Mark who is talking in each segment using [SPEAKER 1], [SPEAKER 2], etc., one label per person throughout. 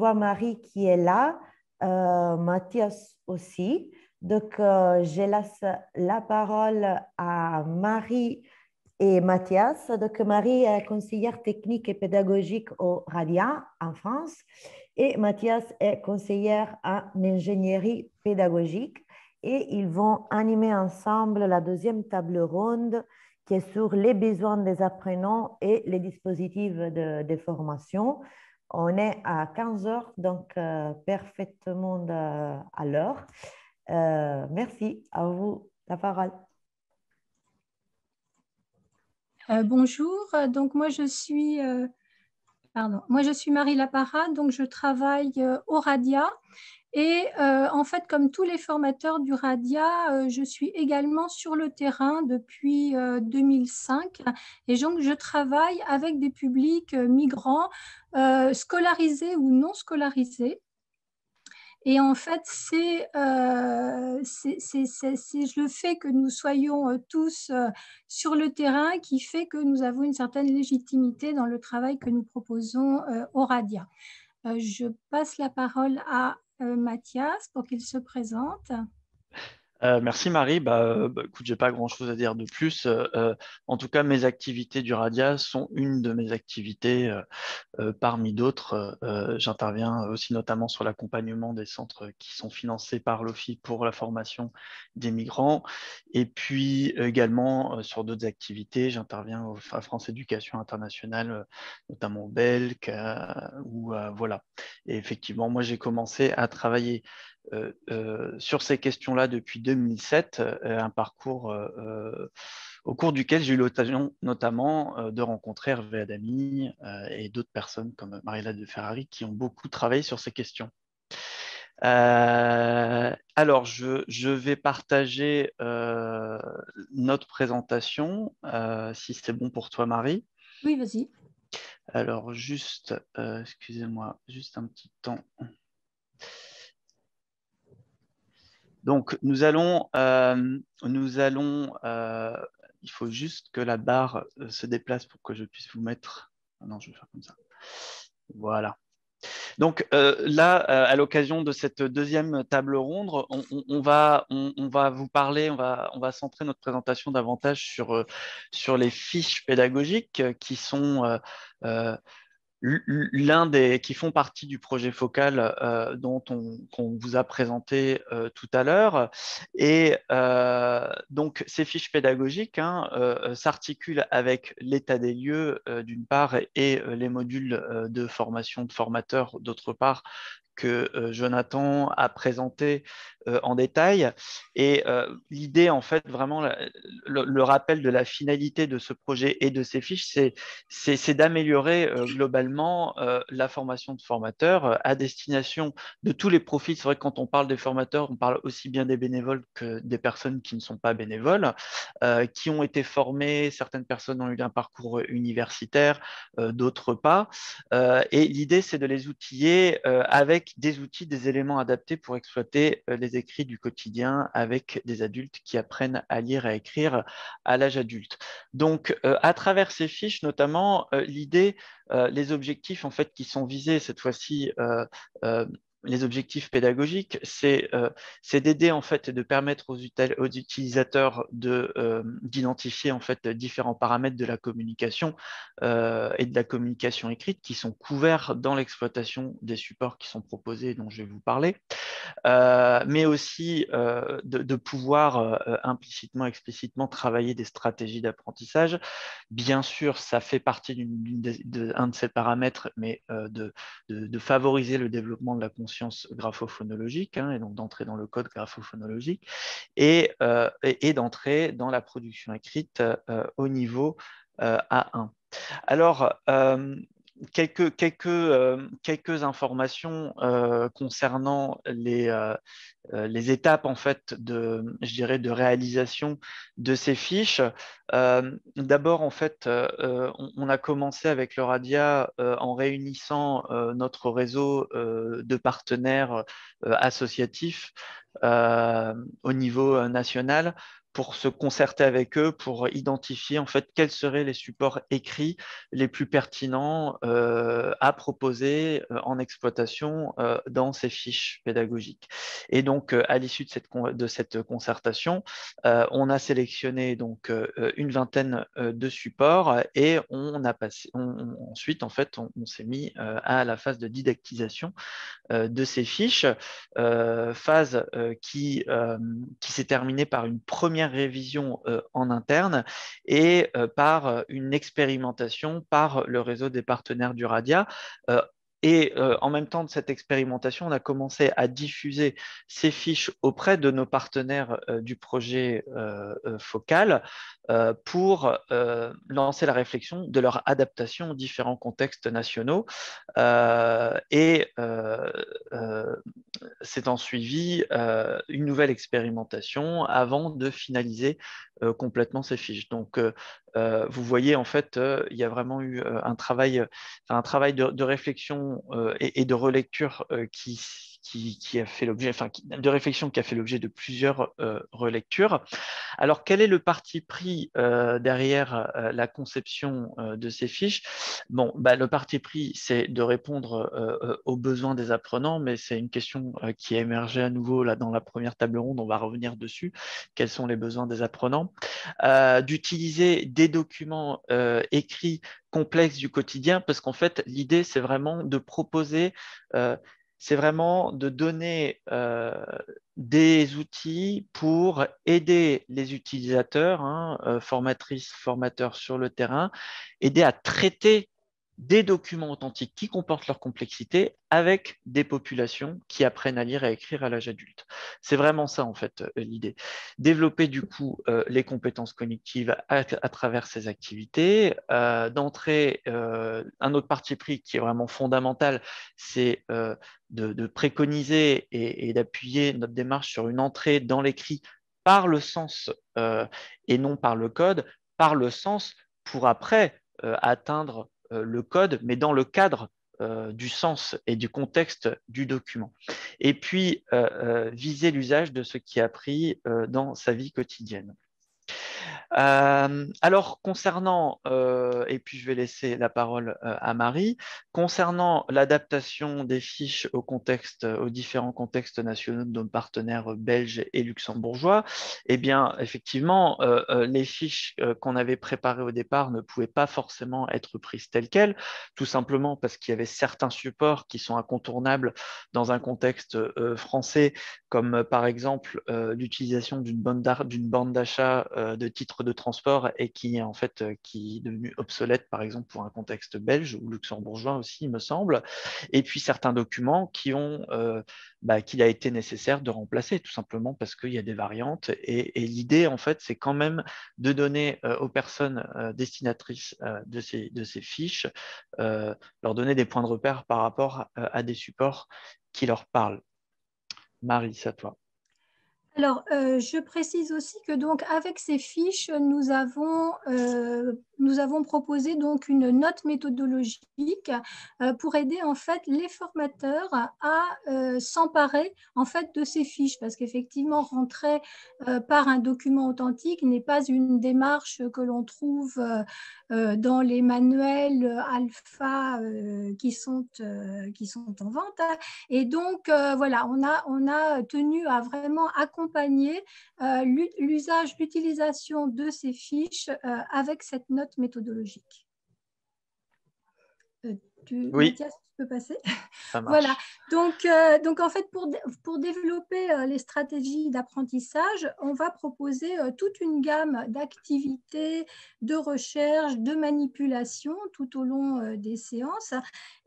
[SPEAKER 1] vois Marie qui est là, Mathias aussi. Donc, je laisse la parole à Marie et Mathias. Donc, Marie est conseillère technique et pédagogique au Radia en France et Mathias est conseillère en ingénierie pédagogique et ils vont animer ensemble la deuxième table ronde qui est sur les besoins des apprenants et les dispositifs de formation. On est à 15 heures, donc parfaitement à l'heure. Merci, à vous la parole.
[SPEAKER 2] Bonjour, donc moi je suis Marie Laparade, donc je travaille au Radia et en fait comme tous les formateurs du Radia, je suis également sur le terrain depuis 2005 et donc je travaille avec des publics migrants scolarisés ou non scolarisés. Et en fait, c'est le fait que nous soyons tous sur le terrain qui fait que nous avons une certaine légitimité dans le travail que nous proposons au Radia. Je passe la parole à Mathias pour qu'il se présente.
[SPEAKER 3] Merci Marie. Écoute, j'ai pas grand-chose à dire de plus. En tout cas, mes activités du Radia sont une de mes activités parmi d'autres. J'interviens aussi notamment sur l'accompagnement des centres qui sont financés par l'OFI pour la formation des migrants. Et puis également sur d'autres activités, j'interviens à France Éducation Internationale, notamment au Belk, voilà. Et effectivement, moi j'ai commencé à travailler sur ces questions-là depuis 2007, un parcours au cours duquel j'ai eu l'occasion notamment de rencontrer Hervé Adami et d'autres personnes comme Mariella de Ferrari qui ont beaucoup travaillé sur ces questions. Alors, je vais partager notre présentation, si c'est bon pour toi, Marie.
[SPEAKER 2] Oui, vas-y.
[SPEAKER 3] Alors, juste, excusez-moi, juste un petit temps. Donc, il faut juste que la barre se déplace pour que je puisse vous mettre. Ah non, je vais faire comme ça. Voilà. Donc là, à l'occasion de cette deuxième table ronde, on va vous parler, on va centrer notre présentation davantage sur les fiches pédagogiques qui sont qui font partie du projet focal qu'on vous a présenté tout à l'heure. Et donc, ces fiches pédagogiques s'articulent avec l'état des lieux d'une part et les modules de formation de formateurs d'autre part que Jonathan a présenté en détail. Et l'idée, en fait, vraiment, le rappel de la finalité de ce projet et de ces fiches, c'est d'améliorer globalement la formation de formateurs à destination de tous les profils. C'est vrai que quand on parle des formateurs, on parle aussi bien des bénévoles que des personnes qui ne sont pas bénévoles, qui ont été formées. Certaines personnes ont eu un parcours universitaire, d'autres pas. Et l'idée, c'est de les outiller avec des outils, des éléments adaptés pour exploiter les écrits du quotidien avec des adultes qui apprennent à lire et à écrire à l'âge adulte. Donc, à travers ces fiches, notamment, l'idée, les objectifs en fait qui sont visés cette fois-ci, les objectifs pédagogiques, c'est d'aider en fait et de permettre aux utilisateurs d'identifier en fait différents paramètres de la communication et de la communication écrite qui sont couverts dans l'exploitation des supports qui sont proposés, dont je vais vous parler, mais aussi de pouvoir implicitement, explicitement travailler des stratégies d'apprentissage. Bien sûr, ça fait partie d'un de ces paramètres, mais de favoriser le développement de la conscience graphophonologique, et donc d'entrer dans le code graphophonologique et d'entrer dans la production écrite au niveau A1. Alors, quelques informations concernant les étapes en fait je dirais, de réalisation de ces fiches. D'abord, en fait, on a commencé avec le Radia en réunissant notre réseau de partenaires associatifs au niveau national pour se concerter avec eux, pour identifier en fait quels seraient les supports écrits les plus pertinents à proposer en exploitation dans ces fiches pédagogiques. Et donc, à l'issue de cette concertation, on a sélectionné donc une vingtaine de supports et ensuite, en fait, on s'est mis à la phase de didactisation de ces fiches, phase qui s'est terminée par une première révision en interne et par une expérimentation par le réseau des partenaires du Radia. Et en même temps de cette expérimentation, on a commencé à diffuser ces fiches auprès de nos partenaires du projet Focal pour lancer la réflexion de leur adaptation aux différents contextes nationaux. Et s'est en suivi une nouvelle expérimentation avant de finaliser complètement ces fiches. Donc, vous voyez, en fait, il y a vraiment eu un travail de réflexion et de relecture qui a fait l'objet, de réflexion qui a fait l'objet de plusieurs relectures. Alors, quel est le parti pris derrière la conception de ces fiches? Bon, le parti pris, c'est de répondre aux besoins des apprenants, mais c'est une question qui a émergé à nouveau là, dans la première table ronde. On va revenir dessus. Quels sont les besoins des apprenants? D'utiliser des documents écrits complexes du quotidien, parce qu'en fait, l'idée, c'est vraiment de proposer, c'est vraiment de donner des outils pour aider les utilisateurs, formatrices, formateurs sur le terrain, aider à traiter des documents authentiques qui comportent leur complexité avec des populations qui apprennent à lire et à écrire à l'âge adulte. C'est vraiment ça, en fait, l'idée. Développer, du coup, les compétences cognitives à travers ces activités. D'entrée, un autre parti pris qui est vraiment fondamental, c'est de préconiser et d'appuyer notre démarche sur une entrée dans l'écrit par le sens et non par le code, par le sens pour après atteindre le code, mais dans le cadre du sens et du contexte du document. Et puis, viser l'usage de ce qui est appris dans sa vie quotidienne. Alors, concernant, et puis je vais laisser la parole à Marie, concernant l'adaptation des fiches aux différents contextes nationaux de nos partenaires belges et luxembourgeois, eh bien, effectivement, les fiches qu'on avait préparées au départ ne pouvaient pas forcément être prises telles quelles, tout simplement parce qu'il y avait certains supports qui sont incontournables dans un contexte français, comme par exemple l'utilisation d'une borne d'achat de titres de transport et qui en fait qui est devenu obsolète par exemple pour un contexte belge ou luxembourgeois aussi il me semble, et puis certains documents qu'il a été nécessaire de remplacer tout simplement parce qu'il y a des variantes et l'idée en fait c'est quand même de donner aux personnes destinatrices de ces fiches leur donner des points de repère par rapport à des supports qui leur parlent. Marie, c'est à toi.
[SPEAKER 2] Alors, je précise aussi que donc avec ces fiches, nous avons proposé donc une note méthodologique pour aider en fait les formateurs à s'emparer en fait de ces fiches, parce qu'effectivement rentrer par un document authentique n'est pas une démarche que l'on trouve dans les manuels alpha qui sont en vente. Et donc, voilà, on a tenu à vraiment accompagner l'usage, l'utilisation de ces fiches avec cette note méthodologique.
[SPEAKER 3] Oui,
[SPEAKER 2] Mathias, tu peux passer?
[SPEAKER 3] ça marche.
[SPEAKER 2] Voilà, donc en fait, pour développer les stratégies d'apprentissage, on va proposer toute une gamme d'activités, de recherche, de manipulation tout au long des séances.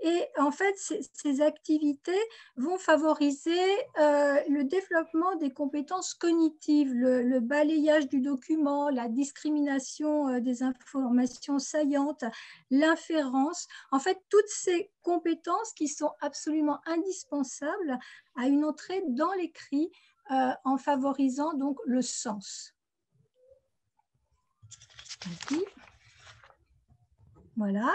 [SPEAKER 2] Et en fait, ces activités vont favoriser le développement des compétences cognitives, le balayage du document, la discrimination des informations saillantes, l'inférence. En fait, toutes ces compétences qui sont absolument indispensables à une entrée dans l'écrit en favorisant donc le sens. Voilà.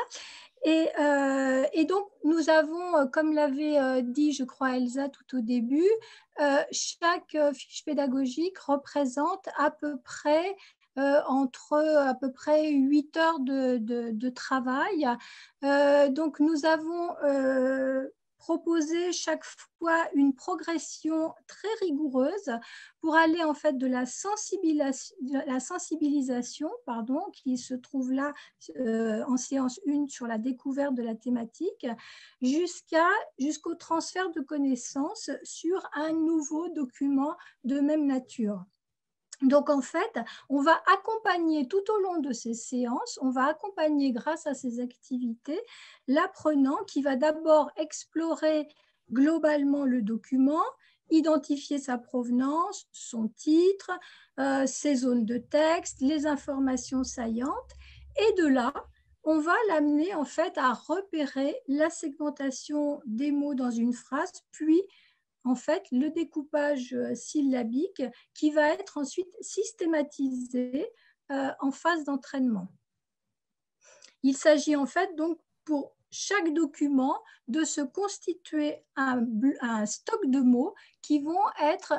[SPEAKER 2] Et donc, nous avons, comme l'avait dit, je crois, Elsa tout au début, chaque fiche pédagogique représente à peu près entre à peu près 8 heures de travail. Donc, nous avons proposer chaque fois une progression très rigoureuse pour aller en fait de la sensibilisation pardon, qui se trouve là en séance 1 sur la découverte de la thématique jusqu'au transfert de connaissances sur un nouveau document de même nature. Donc, en fait, on va accompagner tout au long de ces séances, on va accompagner grâce à ces activités l'apprenant qui va d'abord explorer globalement le document, identifier sa provenance, son titre, ses zones de texte, les informations saillantes. Et de là, on va l'amener en fait à repérer la segmentation des mots dans une phrase, puis en fait le découpage syllabique qui va être ensuite systématisé en phase d'entraînement. Il s'agit en fait donc pour chaque document de se constituer un stock de mots qui vont être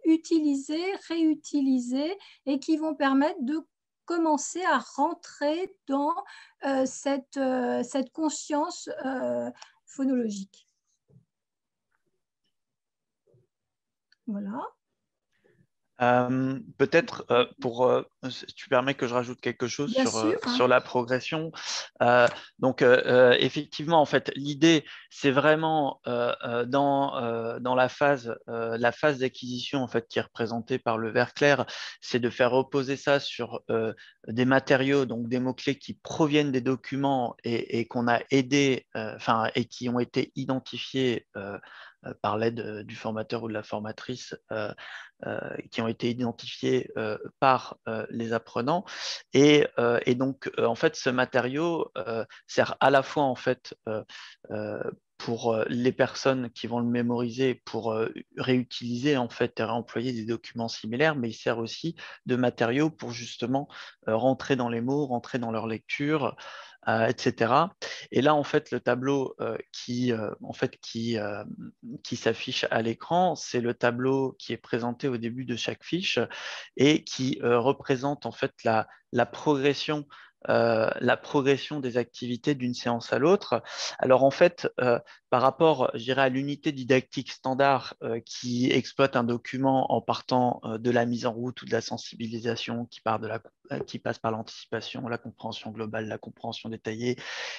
[SPEAKER 2] utilisés, réutilisés et qui vont permettre de commencer à rentrer dans cette conscience phonologique. Voilà.
[SPEAKER 3] Peut-être si tu permets que je rajoute quelque chose sur la progression. Donc effectivement, en fait, l'idée, c'est vraiment dans la phase d'acquisition en fait qui est représentée par le vert clair, c'est de faire reposer ça sur des matériaux, donc des mots-clés qui proviennent des documents et qu'on a aidé, et qui ont été identifiés par l'aide du formateur ou de la formatrice. Qui ont été identifiés par les apprenants. Et donc, en fait, ce matériau sert à la fois, en fait, pour les personnes qui vont le mémoriser, pour réutiliser, en fait, et réemployer des documents similaires, mais il sert aussi de matériau pour justement rentrer dans les mots, rentrer dans leur lecture, etc. Et là, en fait, le tableau qui s'affiche à l'écran, c'est le tableau qui est présenté au début de chaque fiche et qui représente en fait la progression des activités d'une séance à l'autre. Alors en fait, par rapport, je dirais, à l'unité didactique standard qui exploite un document en partant de la mise en route ou de la sensibilisation qui passe par l'anticipation, la compréhension globale, la compréhension détaillée,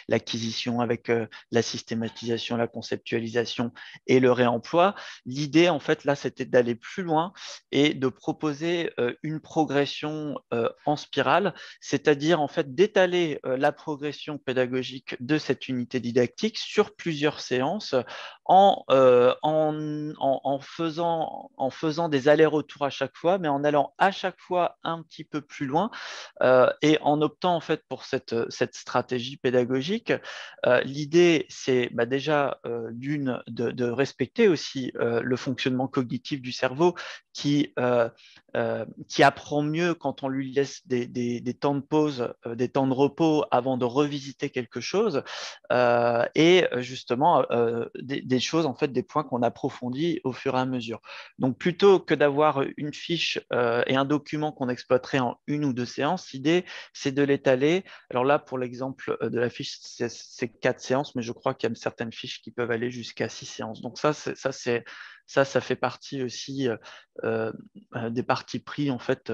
[SPEAKER 3] l'acquisition avec la systématisation, la conceptualisation et le réemploi. L'idée, en fait, là, c'était d'aller plus loin et de proposer une progression en spirale, c'est-à-dire, en fait, d'étaler la progression pédagogique de cette unité didactique sur plusieurs séances en faisant des allers-retours à chaque fois, mais en allant à chaque fois un petit peu plus loin et en optant en fait pour cette stratégie pédagogique. L'idée, c'est déjà de respecter aussi le fonctionnement cognitif du cerveau qui apprend mieux quand on lui laisse des temps de pause, des temps de repos avant de revisiter quelque chose, et justement des choses, en fait, des points qu'on approfondit au fur et à mesure. Donc, plutôt que d'avoir une fiche et un document qu'on exploiterait en 1 ou 2 séances, l'idée, c'est de l'étaler. Alors là, pour l'exemple de la fiche, c'est 4 séances, mais je crois qu'il y a certaines fiches qui peuvent aller jusqu'à 6 séances. Donc ça fait partie aussi des partis pris en fait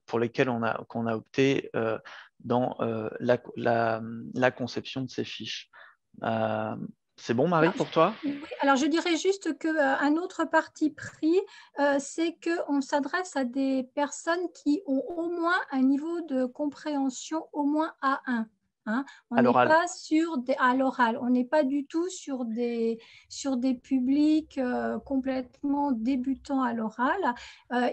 [SPEAKER 3] pour lesquels qu'on a opté dans la conception de ces fiches. C'est bon, Marie, pour toi?
[SPEAKER 2] Oui, alors je dirais juste qu'un autre parti pris, c'est qu'on s'adresse à des personnes qui ont au moins un niveau de compréhension au moins A1. Hein. On n'est pas à l'oral, on n'est pas du tout sur des publics complètement débutants à l'oral.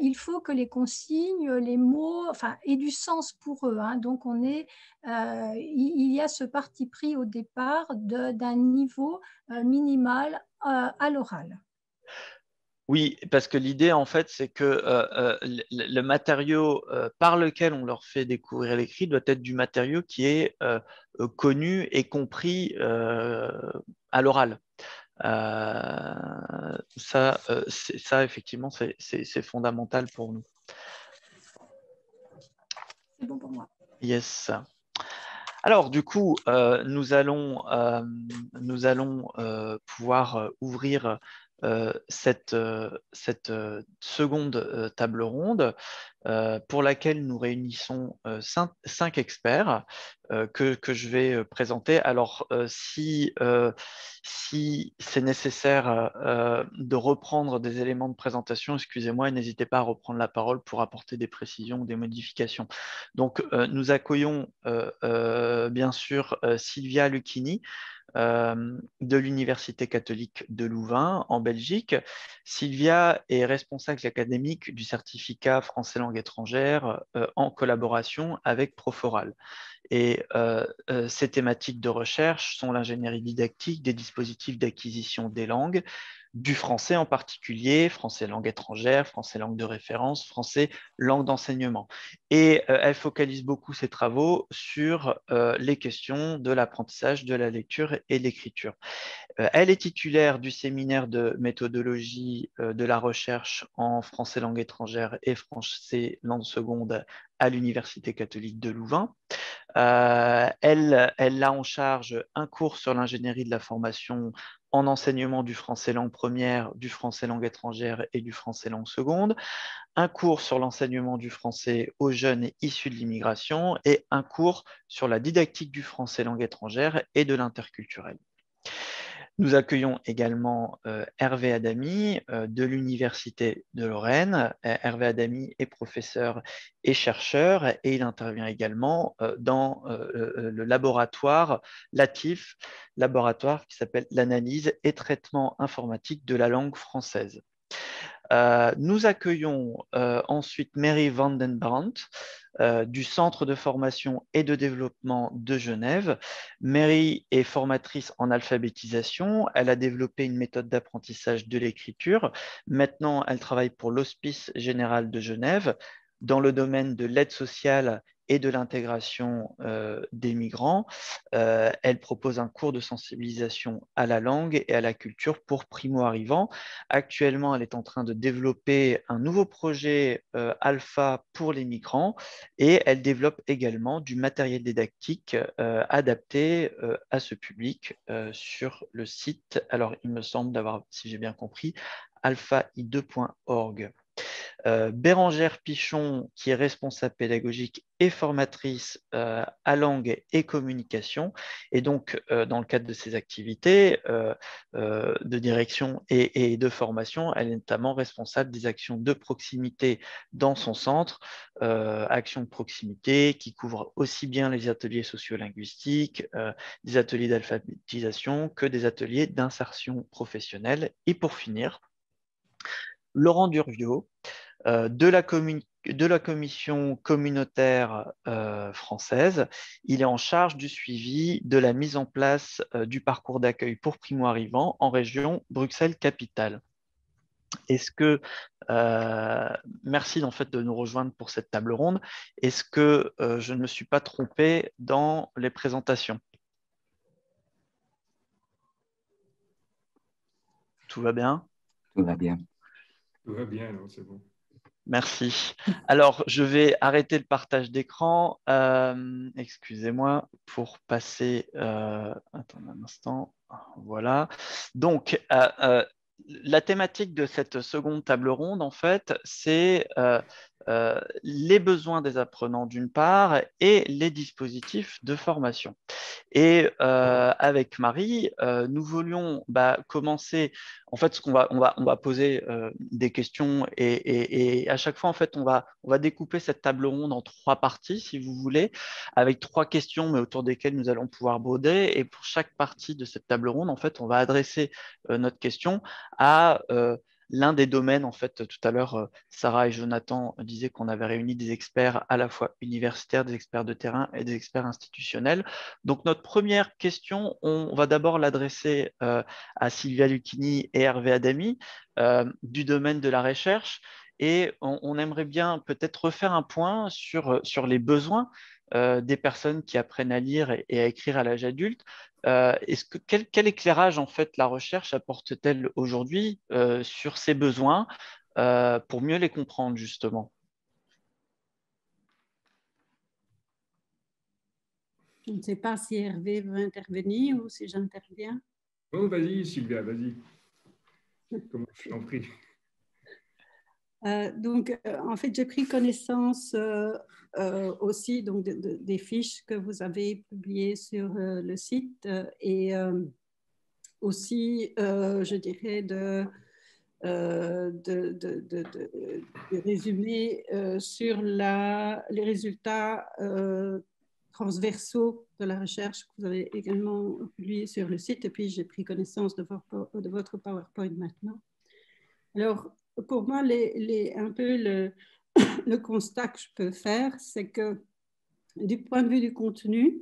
[SPEAKER 2] Il faut que les consignes, les mots, aient du sens pour eux. Hein. Donc il y a ce parti pris au départ d'un niveau minimal à l'oral.
[SPEAKER 3] Oui, parce que l'idée, en fait, c'est que le matériau par lequel on leur fait découvrir l'écrit doit être du matériau qui est connu et compris à l'oral. Ça, effectivement, c'est fondamental pour nous.
[SPEAKER 2] C'est bon pour moi.
[SPEAKER 3] Yes. Alors, du coup, nous allons pouvoir ouvrir cette seconde table ronde pour laquelle nous réunissons cinq experts que je vais présenter. Alors, si c'est nécessaire de reprendre des éléments de présentation, excusez-moi, et n'hésitez pas à reprendre la parole pour apporter des précisions ou des modifications. Donc, nous accueillons bien sûr Sylvia Lucchini, de l'Université catholique de Louvain en Belgique. Sylvia est responsable académique du certificat français langue étrangère en collaboration avec Proforal. Et ces thématiques de recherche sont l'ingénierie didactique des dispositifs d'acquisition des langues, du français en particulier, français langue étrangère, français langue de référence, français langue d'enseignement. Et elle focalise beaucoup ses travaux sur les questions de l'apprentissage, de la lecture et de l'écriture. Elle est titulaire du séminaire de méthodologie de la recherche en français langue étrangère et français langue seconde à l'Université catholique de Louvain. Elle a en charge un cours sur l'ingénierie de la formation en enseignement du français langue première, du français langue étrangère et du français langue seconde, un cours sur l'enseignement du français aux jeunes issus de l'immigration et un cours sur la didactique du français langue étrangère et de l'interculturel. Nous accueillons également Hervé Adamy de l'Université de Lorraine. Hervé Adamy est professeur et chercheur et il intervient également dans le laboratoire LATIF, laboratoire qui s'appelle l'analyse et traitement informatique de la langue française. Nous accueillons ensuite Mary Vandenbrandt du Centre de formation et de développement de Genève. Mary est formatrice en alphabétisation. Elle a développé une méthode d'apprentissage de l'écriture. Maintenant, elle travaille pour l'Hospice général de Genève dans le domaine de l'aide sociale et de l'intégration des migrants. Elle propose un cours de sensibilisation à la langue et à la culture pour primo-arrivants. Actuellement, elle est en train de développer un nouveau projet alpha pour les migrants et elle développe également du matériel didactique adapté à ce public sur le site. Alors, il me semble d'avoir, si j'ai bien compris, alpha-i2.org. Bérangère Pichon, qui est responsable pédagogique et formatrice à langue et communication. Et donc, dans le cadre de ses activités de direction et de formation, elle est notamment responsable des actions de proximité dans son centre, actions de proximité qui couvrent aussi bien les ateliers sociolinguistiques, des ateliers d'alphabétisation que des ateliers d'insertion professionnelle. Et pour finir, Laurent Durviot, de la commission communautaire française. Il est en charge du suivi de la mise en place du parcours d'accueil pour primo-arrivants en région Bruxelles-Capitale. Est-ce que, merci en fait de nous rejoindre pour cette table ronde. Est-ce que je ne me suis pas trompé dans les présentations? Tout va bien?
[SPEAKER 4] Tout va bien.
[SPEAKER 5] Tout va bien, c'est bon.
[SPEAKER 3] Merci. Alors, je vais arrêter le partage d'écran. Excusez-moi pour passer... attendez un instant. Voilà. Donc, la thématique de cette seconde table ronde, en fait, c'est les besoins des apprenants d'une part et les dispositifs de formation. Et avec Marie, nous voulions commencer. En fait, on va poser des questions et à chaque fois, en fait, on va découper cette table ronde en trois parties, si vous voulez, avec trois questions, mais autour desquelles nous allons pouvoir broder. Et pour chaque partie de cette table ronde, en fait, on va adresser notre question à l'un des domaines. En fait, tout à l'heure, Sarah et Jonathan disaient qu'on avait réuni des experts à la fois universitaires, des experts de terrain et des experts institutionnels. Donc, notre première question, on va d'abord l'adresser à Sylvia Lucchini et Hervé Adamy du domaine de la recherche. et on aimerait bien peut-être refaire un point sur les besoins des personnes qui apprennent à lire et à écrire à l'âge adulte. Quel éclairage en fait la recherche apporte-t-elle aujourd'hui sur ces besoins pour mieux les comprendre justement?
[SPEAKER 4] Je ne sais pas si Hervé veut intervenir ou si j'interviens.
[SPEAKER 5] Oh, vas-y, Sylvia, vas-y. Je t'en prie.
[SPEAKER 4] En fait, j'ai pris connaissance aussi donc, des fiches que vous avez publiées sur le site et aussi, je dirais, de résumer sur les résultats transversaux de la recherche que vous avez également publié sur le site. Et puis, j'ai pris connaissance de votre PowerPoint maintenant. Alors, pour moi, un peu le constat que je peux faire, c'est que du point de vue du contenu,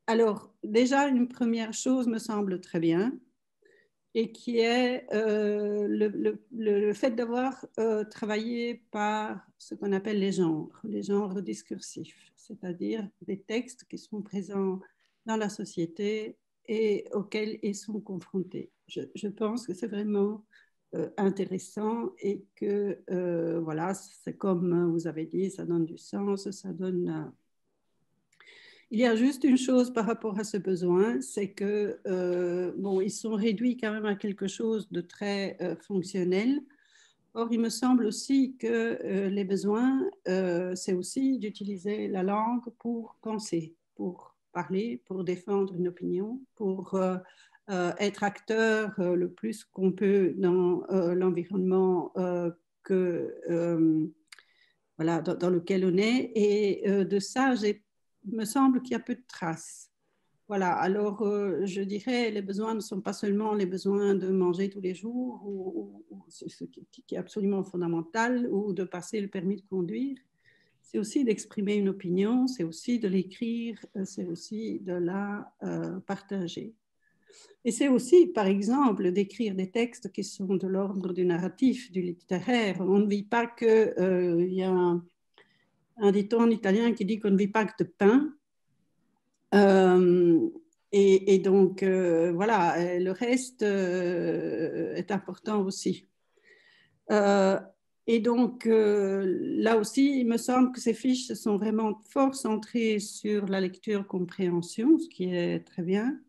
[SPEAKER 4] alors déjà, une première chose me semble très bien, et qui est le fait d'avoir travaillé par ce qu'on appelle les genres discursifs, c'est-à-dire des textes qui sont présents dans la société et auxquels ils sont confrontés. Je pense que c'est vraiment intéressant et que, voilà, c'est comme vous avez dit, ça donne du sens, ça donne... Il y a juste une chose par rapport à ce besoin, c'est que, bon, ils sont réduits quand même à quelque chose de très fonctionnel. Or, il me semble aussi que les besoins, c'est aussi d'utiliser la langue pour penser, pour parler, pour défendre une opinion, pour être acteur le plus qu'on peut dans l'environnement voilà, dans lequel on est. Et de ça, il me semble qu'il y a peu de traces. Voilà, alors je dirais les besoins ne sont pas seulement les besoins de manger tous les jours, ou ce qui est absolument fondamental, ou de passer le permis de conduire. C'est aussi d'exprimer une opinion, c'est aussi de l'écrire, c'est aussi de la partager. Et c'est aussi, par exemple, d'écrire des textes qui sont de l'ordre du narratif, du littéraire. On ne vit pas que... il y a un dicton en italien qui dit qu'on ne vit pas que de pain. Et donc, voilà, le reste est important aussi. Et donc, là aussi, il me semble que ces fiches sont vraiment fort centrées sur la lecture-compréhension, ce qui est très bien,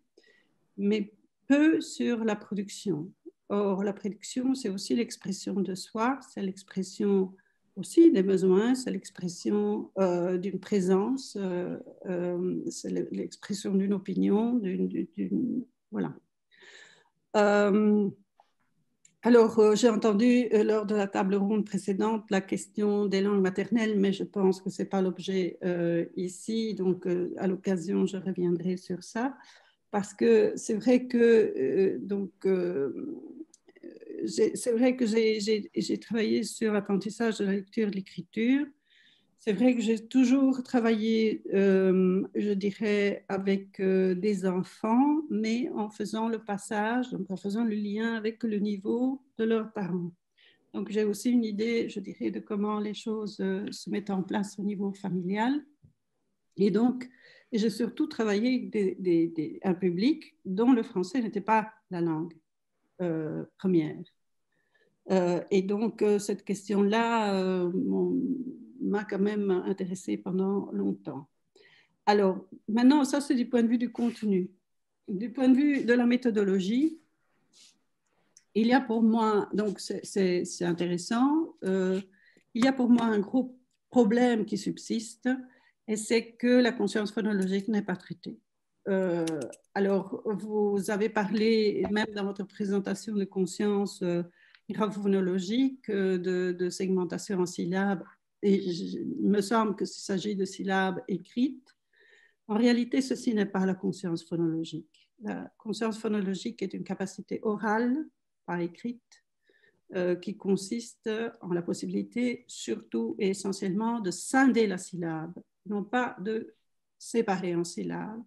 [SPEAKER 4] mais peu sur la production. Or, la production, c'est aussi l'expression de soi, c'est l'expression aussi des besoins, c'est l'expression d'une présence, c'est l'expression d'une opinion, voilà. Alors, j'ai entendu lors de la table ronde précédente la question des langues maternelles, mais je pense que ce n'est pas l'objet ici, donc à l'occasion, je reviendrai sur ça, parce que c'est vrai que c'est vrai que j'ai travaillé sur l'apprentissage de la lecture et de l'écriture. C'est vrai que j'ai toujours travaillé, je dirais, avec des enfants, mais en faisant le passage, donc en faisant le lien avec le niveau de leurs parents. Donc j'ai aussi une idée, je dirais, de comment les choses se mettent en place au niveau familial. Et donc, j'ai surtout travaillé avec un public dont le français n'était pas la langue première. Et donc, cette question-là m'a quand même intéressée pendant longtemps. Alors, maintenant, ça, c'est du point de vue du contenu. Du point de vue de la méthodologie, il y a pour moi, donc c'est intéressant, il y a pour moi un gros problème qui subsiste, et c'est que la conscience phonologique n'est pas traitée. Alors, vous avez parlé, même dans votre présentation de conscience graphonologique, de segmentation en syllabes, et il me semble qu'il s'agit de syllabes écrites. En réalité, ceci n'est pas la conscience phonologique. La conscience phonologique est une capacité orale, pas écrite, qui consiste en la possibilité, surtout et essentiellement, de scinder la syllabe, non pas de séparer en syllabes.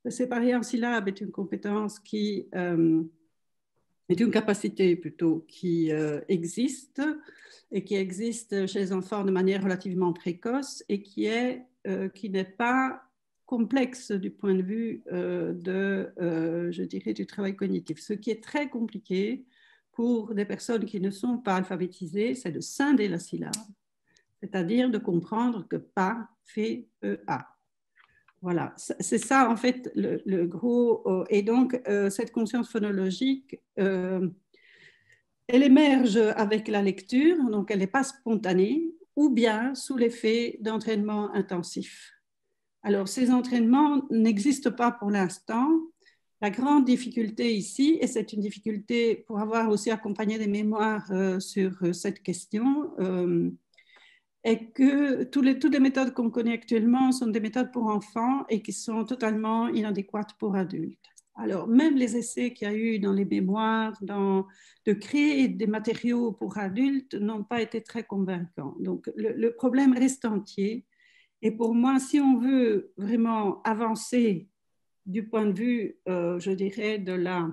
[SPEAKER 4] Le séparer en syllabes est une compétence qui est une capacité plutôt qui existe et qui existe chez les enfants de manière relativement précoce et qui n'est pas complexe du point de vue je dirais, du travail cognitif. Ce qui est très compliqué pour des personnes qui ne sont pas alphabétisées, c'est de scinder la syllabe, c'est-à-dire de comprendre que pas fait a. Voilà, c'est ça en fait le gros. Et donc, cette conscience phonologique, elle émerge avec la lecture, donc elle n'est pas spontanée, ou bien sous l'effet d'entraînement intensif. Alors, ces entraînements n'existent pas pour l'instant. La grande difficulté ici, et c'est une difficulté pour avoir aussi accompagné des mémoires sur cette question, est que toutes les méthodes qu'on connaît actuellement sont des méthodes pour enfants et qui sont totalement inadéquates pour adultes. Alors, même les essais qu'il y a eu dans les mémoires, de créer des matériaux pour adultes n'ont pas été très convaincants. Donc, le problème reste entier. Et pour moi, si on veut vraiment avancer du point de vue, je dirais, de la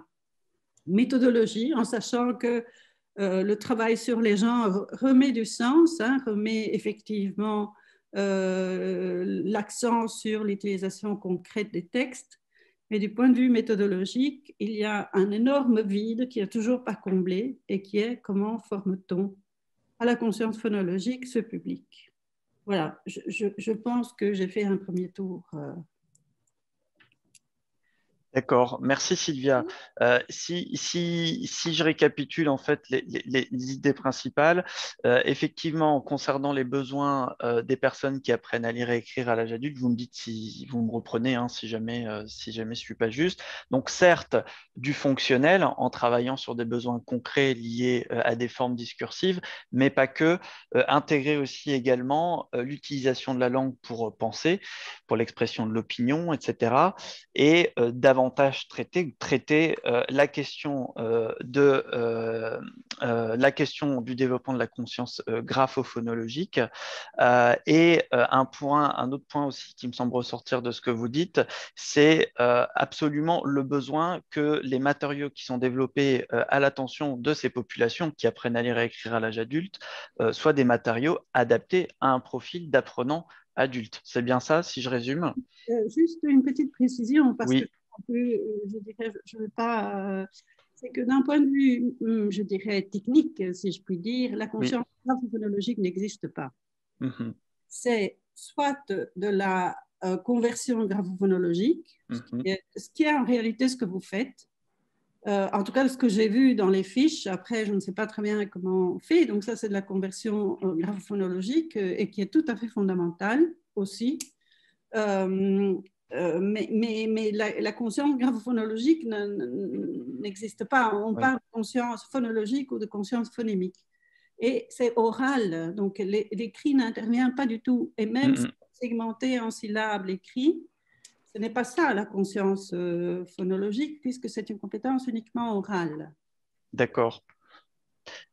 [SPEAKER 4] méthodologie, en sachant que le travail sur les genres remet du sens, remet effectivement l'accent sur l'utilisation concrète des textes, mais du point de vue méthodologique, il y a un énorme vide qui n'est toujours pas comblé et qui est comment forme-t-on à la conscience phonologique ce public. Voilà, je pense que j'ai fait un premier tour.
[SPEAKER 3] D'accord, merci Sylvia. Si je récapitule en fait les idées principales, effectivement, concernant les besoins des personnes qui apprennent à lire et écrire à l'âge adulte, vous me dites si vous me reprenez si jamais je ne suis pas juste. Donc certes, du fonctionnel en travaillant sur des besoins concrets liés à des formes discursives, mais pas que, intégrer aussi également l'utilisation de la langue pour penser, pour l'expression de l'opinion, etc. Et davantage traiter la question la question du développement de la conscience graphophonologique. Et un autre point aussi qui me semble ressortir de ce que vous dites, c'est absolument le besoin que les matériaux qui sont développés à l'attention de ces populations qui apprennent à lire et écrire à l'âge adulte soient des matériaux adaptés à un profil d'apprenant adulte. C'est bien ça, si je résume?
[SPEAKER 4] Juste une petite précision, parce que
[SPEAKER 3] oui.
[SPEAKER 4] je dirais, je ne veux pas. C'est que d'un point de vue, je dirais, technique, si je puis dire, la conscience graphophonologique n'existe pas.
[SPEAKER 3] Mm-hmm.
[SPEAKER 4] C'est soit de la conversion graphophonologique, ce qui est en réalité ce que vous faites. En tout cas, ce que j'ai vu dans les fiches, après, je ne sais pas très bien comment on fait, donc ça, c'est de la conversion graphophonologique et qui est tout à fait fondamentale aussi. Mais la conscience graphophonologique n'existe pas. On parle de conscience phonologique ou de conscience phonémique. Et c'est oral, donc l'écrit n'intervient pas du tout. Et même si segmenté en syllabes l'écrit, ce n'est pas ça la conscience phonologique, puisque c'est une compétence uniquement orale.
[SPEAKER 3] D'accord.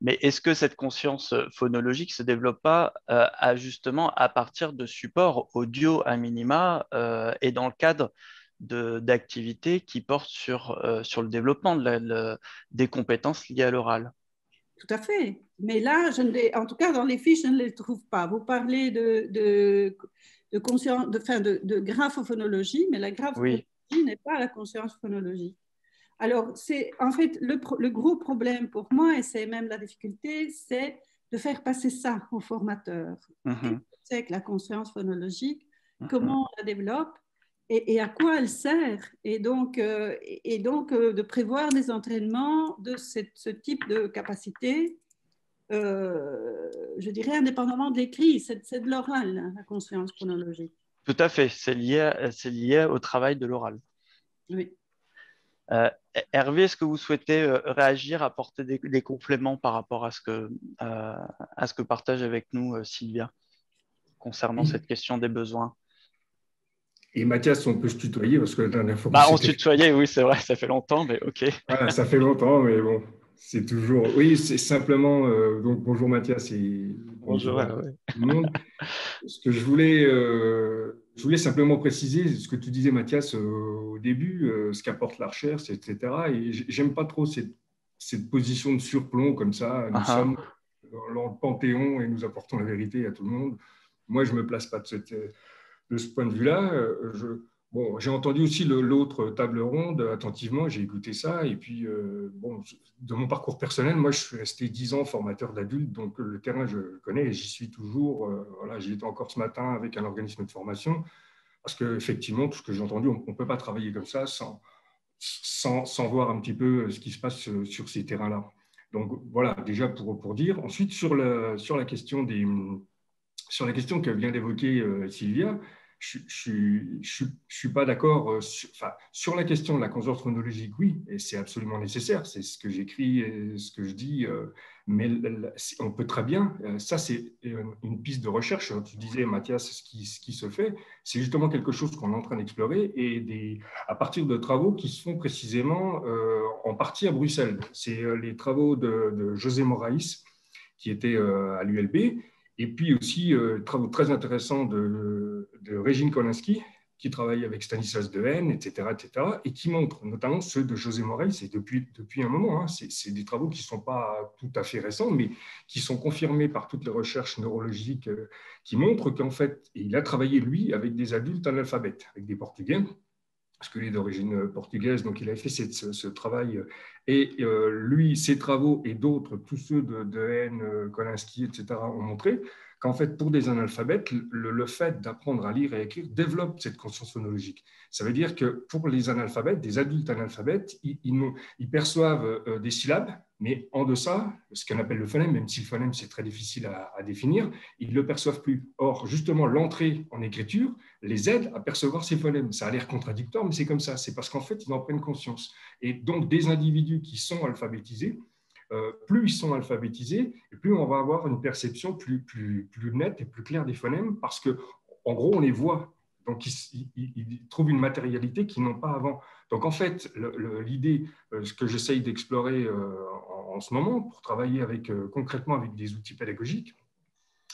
[SPEAKER 3] Mais est-ce que cette conscience phonologique ne se développe pas justement à partir de supports audio à minima et dans le cadre d'activités qui portent sur le développement des compétences liées à l'oral?
[SPEAKER 4] Tout à fait. Mais là, en tout cas, dans les fiches, je ne les trouve pas. Vous parlez de graphophonologie, mais la graphophonologie n'est pas la conscience phonologique. Alors, c'est en fait le gros problème pour moi, et c'est même la difficulté, c'est de faire passer ça aux formateurs. Qu'est-ce que c'est que la conscience phonologique? Comment on la développe? Et à quoi elle sert? Et donc de prévoir des entraînements de ce type de capacité, je dirais indépendamment de l'écrit, c'est de l'oral, la conscience phonologique.
[SPEAKER 3] Tout à fait, c'est lié au travail de l'oral.
[SPEAKER 4] Oui.
[SPEAKER 3] Hervé, est-ce que vous souhaitez réagir, apporter des compléments par rapport à ce que partage avec nous Sylvia concernant cette question des besoins?
[SPEAKER 5] Et Mathias, on peut se tutoyer parce que la dernière fois.
[SPEAKER 3] On se tutoyait, oui, c'est vrai, ça fait longtemps, mais ok.
[SPEAKER 5] Voilà, ça fait longtemps, mais bon, c'est toujours. Oui, c'est simplement. Donc, bonjour Mathias et bonjour à tout le monde. Ce que je voulais simplement préciser, ce que tu disais, Mathias, au début, ce qu'apporte la recherche, etc. Et j'aime pas trop cette position de surplomb comme ça. Nous sommes dans le panthéon et nous apportons la vérité à tout le monde. Moi, je ne me place pas de ce point de vue-là. Bon, j'ai entendu aussi l'autre table ronde attentivement, j'ai écouté ça. Et puis, de mon parcours personnel, moi, je suis resté 10 ans formateur d'adultes, donc le terrain, je le connais et j'y suis toujours. Voilà, j'y étais encore ce matin avec un organisme de formation, parce qu'effectivement, tout ce que j'ai entendu, on ne peut pas travailler comme ça sans voir un petit peu ce qui se passe sur ces terrains-là. Donc, voilà, déjà pour dire. Ensuite, sur la question que vient d'évoquer Sylvia, je ne suis pas d'accord. Sur la question de la conscience chronologique, oui, et c'est absolument nécessaire. C'est ce que j'écris et ce que je dis. Mais on peut très bien, ça c'est une piste de recherche. Tu disais, Mathias, ce qui se fait, c'est justement quelque chose qu'on est en train d'explorer et à partir de travaux qui se font précisément en partie à Bruxelles. C'est les travaux de José Moraes, qui était à l'ULB. Et puis aussi, travaux très intéressants de Régine Kolinski, qui travaille avec Stanislas Dehaene, etc., et qui montrent notamment ceux de José Moraes, et depuis un moment. Hein, c'est des travaux qui ne sont pas tout à fait récents, mais qui sont confirmés par toutes les recherches neurologiques qui montrent qu'en fait, il a travaillé, lui, avec des adultes analphabètes, avec des Portugais, parce qu'il est d'origine portugaise, donc il a fait ce travail. Et lui, ses travaux et d'autres, tous ceux de Dehaene, Kolinski, etc., ont montré qu'en fait, pour des analphabètes, le fait d'apprendre à lire et à écrire développe cette conscience phonologique. Ça veut dire que pour les analphabètes, des adultes analphabètes, ils perçoivent des syllabes, mais en deçà, ce qu'on appelle le phonème, même si le phonème, c'est très difficile à définir, ils ne le perçoivent plus. Or, justement, l'entrée en écriture les aide à percevoir ces phonèmes. Ça a l'air contradictoire, mais c'est comme ça. C'est parce qu'en fait, ils en prennent conscience. Et donc, des individus qui sont alphabétisés, plus ils sont alphabétisés, et plus on va avoir une perception plus nette et plus claire des phonèmes, parce qu'en gros, on les voit. Donc, ils trouvent une matérialité qu'ils n'ont pas avant. Donc, en fait, l'idée, ce que j'essaye d'explorer en ce moment, pour travailler concrètement avec des outils pédagogiques,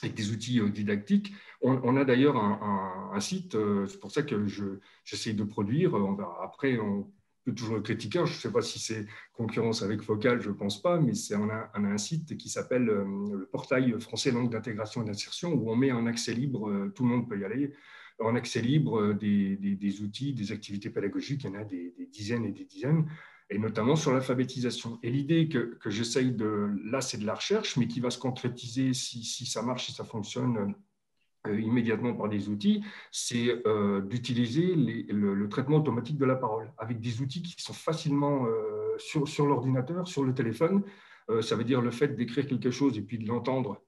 [SPEAKER 5] avec des outils didactiques. On a d'ailleurs un site, c'est pour ça que j'essaye de produire. Après, on peut toujours le critiquer. Je ne sais pas si c'est concurrence avec Focal, je ne pense pas, mais on a un site qui s'appelle le portail français langue d'intégration et d'insertion, où on met en accès libre, tout le monde peut y aller, en accès libre des outils, des activités pédagogiques. Il y en a des dizaines et des dizaines, et notamment sur l'alphabétisation. Et l'idée que j'essaye là, c'est de la recherche, mais qui va se concrétiser si ça marche, si ça fonctionne immédiatement par des outils, c'est d'utiliser le traitement automatique de la parole avec des outils qui sont facilement sur l'ordinateur, sur le téléphone. Ça veut dire le fait d'écrire quelque chose et puis de l'entendre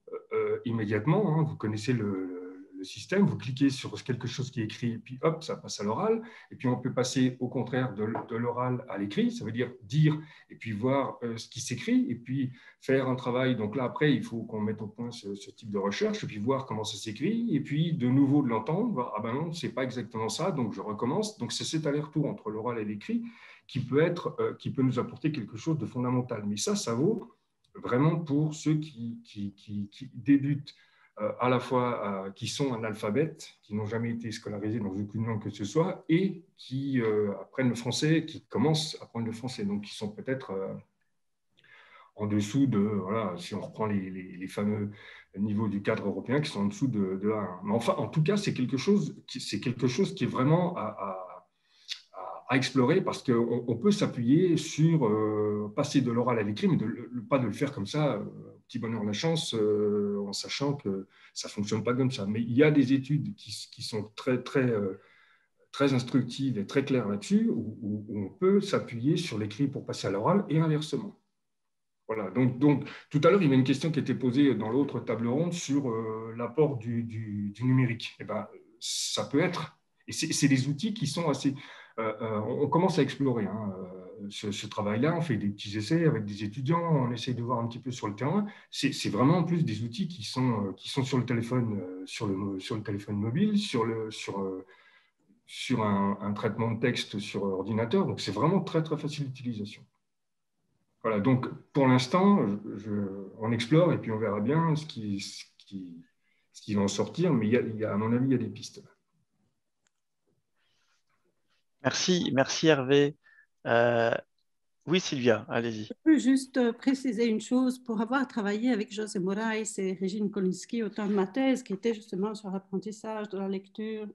[SPEAKER 5] immédiatement. Hein. Vous connaissez le système, vous cliquez sur quelque chose qui est écrit et puis hop, ça passe à l'oral. Et puis on peut passer au contraire de l'oral à l'écrit, ça veut dire dire et puis voir ce qui s'écrit et puis faire un travail. Donc là, après, il faut qu'on mette au point ce type de recherche et puis voir comment ça s'écrit et puis de nouveau de l'entendre. Ah ben non, c'est pas exactement ça, donc je recommence. Donc c'est cet aller-retour entre l'oral et l'écrit qui peut nous apporter quelque chose de fondamental. Mais ça vaut vraiment pour ceux qui débutent à la fois qui sont analphabètes, qui n'ont jamais été scolarisés dans aucune langue que ce soit, et qui apprennent le français, qui commencent à apprendre le français, donc qui sont peut-être en dessous voilà, si on reprend les fameux niveaux du cadre européen, qui sont en dessous de A1. Mais enfin, en tout cas, c'est quelque chose qui est vraiment à explorer, parce qu'on peut s'appuyer sur passer de l'oral à l'écrit, mais pas de le faire comme ça, petit bonheur de la chance, en sachant que ça ne fonctionne pas comme ça. Mais il y a des études qui sont très instructives et très claires là-dessus, où on peut s'appuyer sur l'écrit pour passer à l'oral et inversement. Voilà. Donc, tout à l'heure, il y avait une question qui était posée dans l'autre table ronde sur l'apport du numérique. Eh ben, ça peut être, et c'est des outils qui sont assez... on commence à explorer ce travail-là, on fait des petits essais avec des étudiants, on essaye de voir un petit peu sur le terrain. C'est vraiment en plus des outils qui sont sur le téléphone, sur le téléphone mobile, sur un traitement de texte sur ordinateur. Donc c'est vraiment très très facile d'utilisation. Voilà, donc pour l'instant, on explore et puis on verra bien ce qui va en sortir, mais à mon avis, il y a des pistes.
[SPEAKER 3] Merci Hervé. Oui, Sylvia, allez-y.
[SPEAKER 4] Je peux juste préciser une chose. Pour avoir travaillé avec José Moraes et Régine Kolinski au temps de ma thèse, qui était justement sur l'apprentissage de la lecture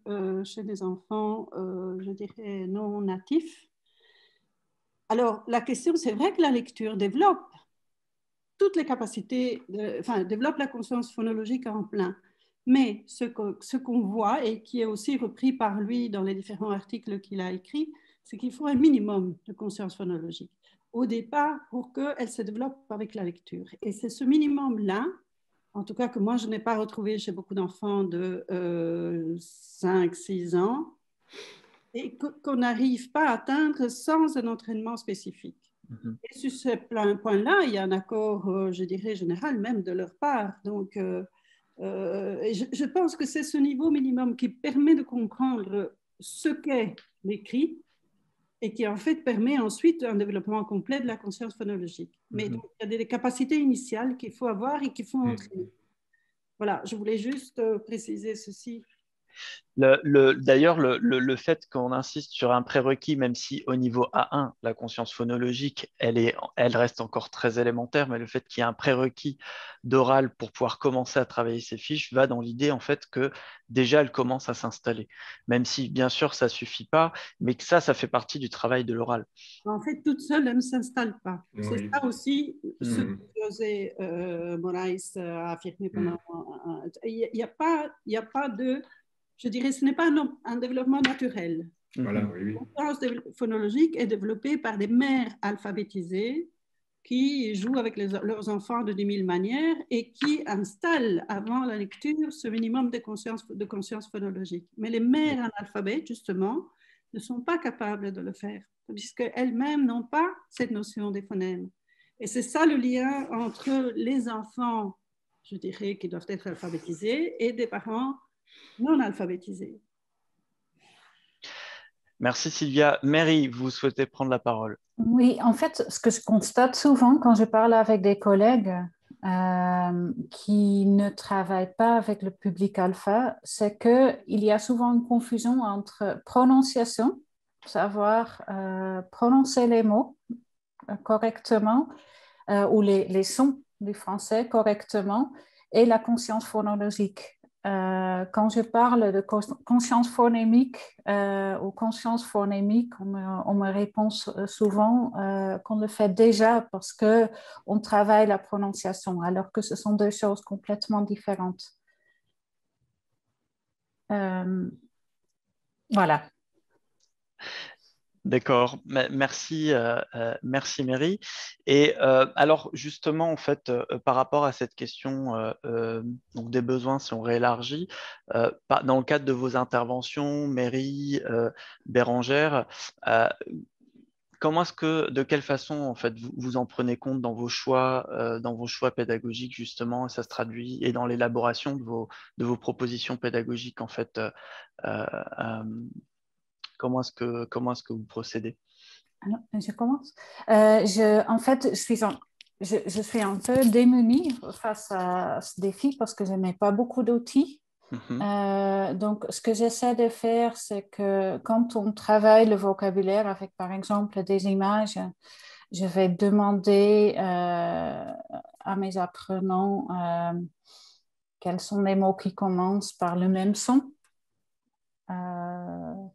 [SPEAKER 4] chez des enfants, je dirais, non natifs. Alors, la question, c'est vrai que la lecture développe toutes les capacités, développe la conscience phonologique en plein. Mais ce qu'on voit, et qui est aussi repris par lui dans les différents articles qu'il a écrits, c'est qu'il faut un minimum de conscience phonologique au départ pour qu'elle se développe avec la lecture. Et c'est ce minimum-là, en tout cas que moi je n'ai pas retrouvé chez beaucoup d'enfants de 5-6 ans, et qu'on n'arrive pas à atteindre sans un entraînement spécifique. Et sur ce point-là, il y a un accord, je dirais, général même de leur part. Donc, je pense que c'est ce niveau minimum qui permet de comprendre ce qu'est l'écrit et qui en fait permet ensuite un développement complet de la conscience phonologique. Mais donc, il y a des capacités initiales qu'il faut avoir et qu'il faut entraîner. Voilà, je voulais juste préciser ceci.
[SPEAKER 3] D'ailleurs, le fait qu'on insiste sur un prérequis, même si au niveau A1, la conscience phonologique, elle reste encore très élémentaire, mais le fait qu'il y ait un prérequis d'oral pour pouvoir commencer à travailler ces fiches va dans l'idée en fait que déjà elle commence à s'installer, même si bien sûr ça suffit pas, mais que ça fait partie du travail de l'oral.
[SPEAKER 4] En fait, toute seule, elle ne s'installe pas.
[SPEAKER 5] Oui.
[SPEAKER 4] C'est ça aussi ce que José Moraes a affirmé pendant. Il n'y a pas de. Je dirais, ce n'est pas un développement naturel.
[SPEAKER 5] Voilà, oui.
[SPEAKER 4] La conscience phonologique est développée par des mères alphabétisées qui jouent avec leurs enfants de 10 000 manières et qui installent avant la lecture ce minimum de conscience phonologique. Mais les mères analphabètes, justement, ne sont pas capables de le faire, puisqu'elles-mêmes n'ont pas cette notion des phonèmes. Et c'est ça le lien entre les enfants, je dirais, qui doivent être alphabétisés et des parents non alphabétisés.
[SPEAKER 3] Merci Sylvia. Mary, vous souhaitez prendre la parole?
[SPEAKER 6] Oui, en fait, ce que je constate souvent quand je parle avec des collègues qui ne travaillent pas avec le public alpha, c'est qu'il y a souvent une confusion entre prononciation, savoir prononcer les mots correctement ou les sons du français correctement, et la conscience phonologique. Quand je parle de conscience phonémique ou conscience phonémique, on me répond souvent qu'on le fait déjà parce qu'on travaille la prononciation, alors que ce sont deux choses complètement différentes. Voilà.
[SPEAKER 3] D'accord, merci, merci Mary. Et alors justement, en fait, par rapport à cette question donc des besoins, si on réélargit, dans le cadre de vos interventions, Mary, Bérangère, de quelle façon en fait vous en prenez compte dans vos choix pédagogiques justement, et ça se traduit et dans l'élaboration de vos propositions pédagogiques en fait. Comment est-ce que vous procédez?
[SPEAKER 6] Alors, je commence. En fait, je suis un peu démunie face à ce défi parce que je n'ai pas beaucoup d'outils. Donc, ce que j'essaie de faire, c'est que quand on travaille le vocabulaire avec, par exemple, des images, je vais demander à mes apprenants quels sont les mots qui commencent par le même son.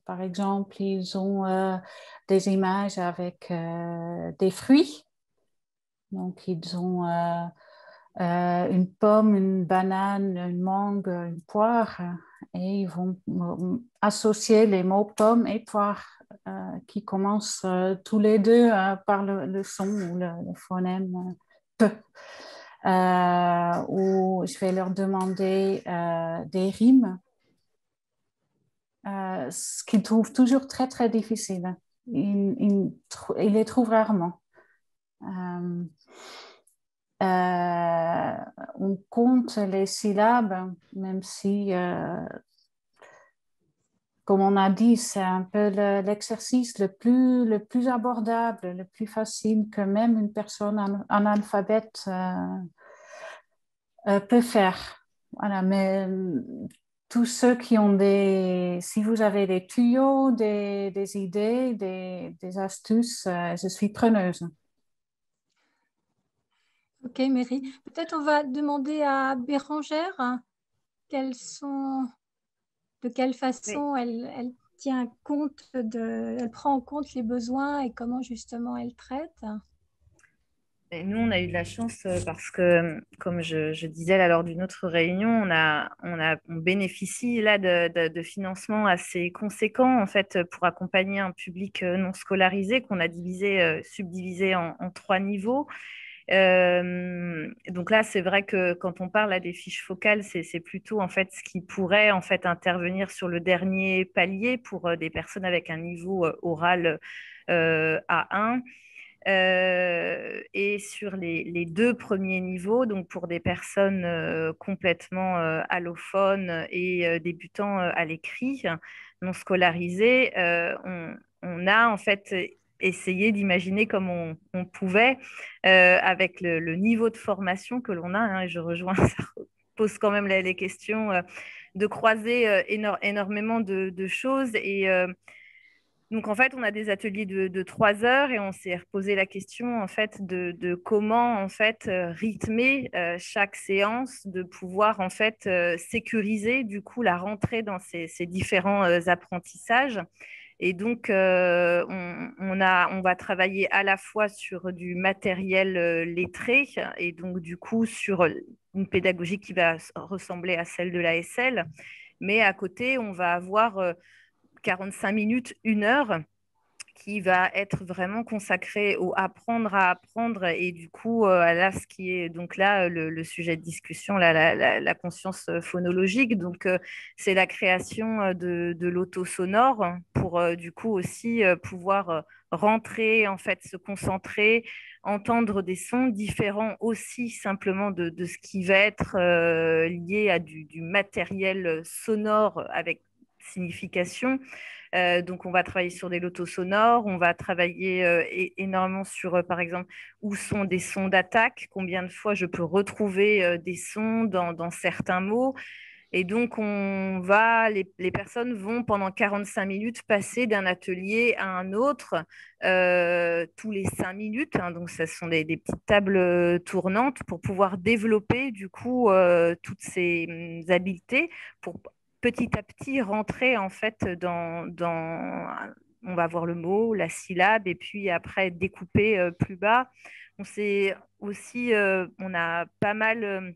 [SPEAKER 6] Par exemple, ils ont des images avec des fruits. Donc, ils ont une pomme, une banane, une mangue, une poire, et ils vont associer les mots pomme et poire qui commencent tous les deux par le son ou le phonème P. Ou je vais leur demander des rimes. Ce qu'ils trouvent toujours très, très difficile. Ils les trouvent rarement. On compte les syllabes, même si, comme on a dit, c'est un peu l'exercice le plus abordable, le plus facile que même une personne analphabète peut faire. Voilà, mais tous ceux qui ont si vous avez des tuyaux, des idées, des astuces, je suis preneuse.
[SPEAKER 2] Ok, Mary. Peut-être on va demander à Bérangère de quelle façon elle tient compte elle prend en compte les besoins et comment justement elle traite.
[SPEAKER 7] Et nous, on a eu de la chance parce que, comme je disais là, lors d'une autre réunion, on bénéficie là de financements assez conséquents en fait pour accompagner un public non scolarisé qu'on a subdivisé en 3 niveaux. Donc là, c'est vrai que quand on parle à des fiches focales, c'est plutôt en fait ce qui pourrait en fait intervenir sur le dernier palier pour des personnes avec un niveau oral A1. Et sur les 2 premiers niveaux, donc pour des personnes complètement allophones et débutants à l'écrit, non scolarisés, on a en fait essayé d'imaginer comme on pouvait avec le niveau de formation que l'on a, hein, et je rejoins, ça pose quand même les questions de croiser énormément de choses et donc, en fait, on a des ateliers de 3 heures et on s'est reposé la question, en fait, de comment, en fait, rythmer chaque séance, de pouvoir, en fait, sécuriser, du coup, la rentrée dans ces différents apprentissages. Et donc, on va travailler à la fois sur du matériel lettré et donc, du coup, sur une pédagogie qui va ressembler à celle de l'ASL. Mais à côté, on va avoir 45 minutes, 1 heure qui va être vraiment consacré au apprendre à apprendre et du coup là ce qui est donc là le sujet de discussion la conscience phonologique donc c'est la création de l'auto-sonore pour du coup aussi pouvoir rentrer en fait se concentrer entendre des sons différents aussi simplement de ce qui va être lié à du matériel sonore avec signification. Donc, on va travailler sur des lotos sonores, on va travailler énormément sur, par exemple, où sont des sons d'attaque, combien de fois je peux retrouver des sons dans certains mots. Et donc, les personnes vont pendant 45 minutes passer d'un atelier à un autre tous les 5 minutes. Hein, donc, ce sont des petites tables tournantes pour pouvoir développer du coup toutes ces habiletés pour petit à petit rentrer en fait on va voir le mot, la syllabe et puis après découper plus bas. On a pas mal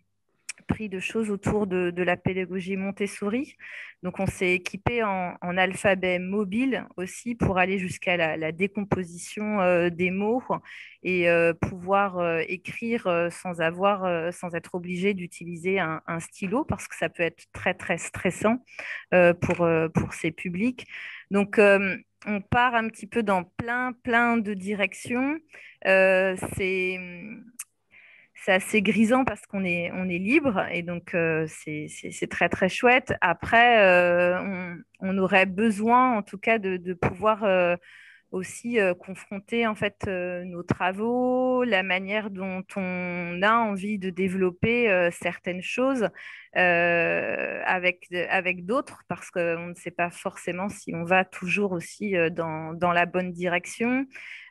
[SPEAKER 7] pris de choses autour de la pédagogie Montessori. Donc, on s'est équipé en alphabet mobile aussi pour aller jusqu'à la décomposition des mots et pouvoir écrire sans être obligé d'utiliser un stylo parce que ça peut être très, très stressant pour ces publics. Donc, on part un petit peu dans plein de directions. C'est assez grisant parce on est libre et donc c'est très très chouette. Après, on aurait besoin en tout cas de pouvoir aussi confronter en fait nos travaux, la manière dont on a envie de développer certaines choses avec d'autres parce qu'on ne sait pas forcément si on va toujours aussi dans la bonne direction.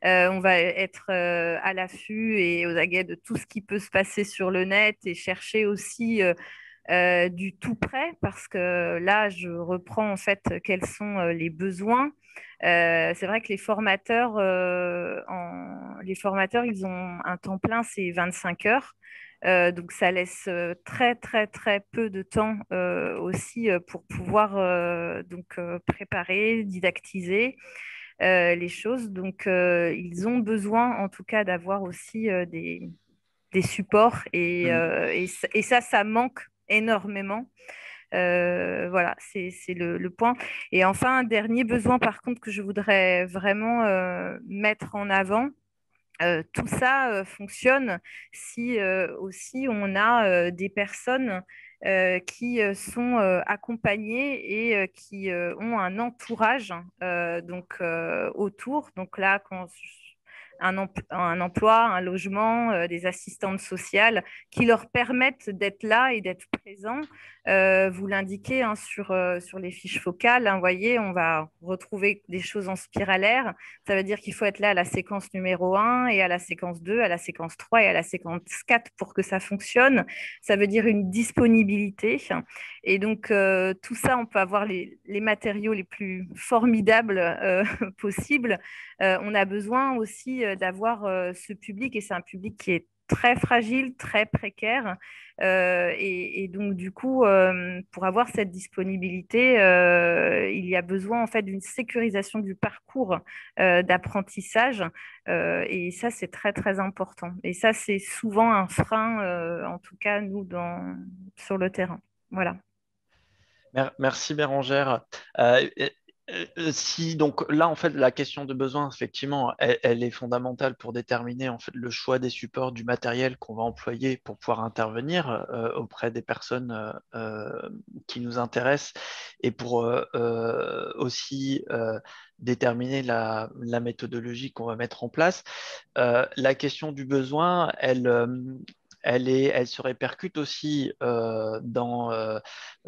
[SPEAKER 7] On va être à l'affût et aux aguets de tout ce qui peut se passer sur le net et chercher aussi du tout près parce que là, je reprends en fait quels sont les besoins. C'est vrai que les formateurs, ils ont un temps plein, c'est 25 heures. Donc, ça laisse très, très, très peu de temps aussi pour pouvoir préparer, didactiser les choses. Donc, ils ont besoin, en tout cas, d'avoir aussi des supports. Et ça manque énormément. Voilà, c'est le point. Et enfin, un dernier besoin, par contre, que je voudrais vraiment mettre en avant. Tout ça fonctionne si aussi on a des personnes qui sont accompagnées et qui ont un entourage autour. Donc là, un emploi, un logement, des assistantes sociales qui leur permettent d'être là et d'être présents. Vous l'indiquez hein, sur les fiches focales, hein, voyez, on va retrouver des choses en spiralaire. Ça veut dire qu'il faut être là à la séquence numéro 1 et à la séquence 2, à la séquence 3 et à la séquence 4 pour que ça fonctionne. Ça veut dire une disponibilité. Et donc, tout ça, on peut avoir les matériaux les plus formidables possibles. On a besoin aussi d'avoir ce public, et c'est un public qui est très fragile, très précaire. Et donc, du coup, pour avoir cette disponibilité, il y a besoin en fait d'une sécurisation du parcours d'apprentissage. Et ça, c'est très, très important. Et ça, c'est souvent un frein, en tout cas, nous, sur le terrain. Voilà.
[SPEAKER 3] Merci Bérangère. Si donc là en fait la question de besoin effectivement elle est fondamentale pour déterminer en fait le choix des supports du matériel qu'on va employer pour pouvoir intervenir auprès des personnes qui nous intéressent et pour aussi déterminer la méthodologie qu'on va mettre en place. La question du besoin elle se répercute aussi dans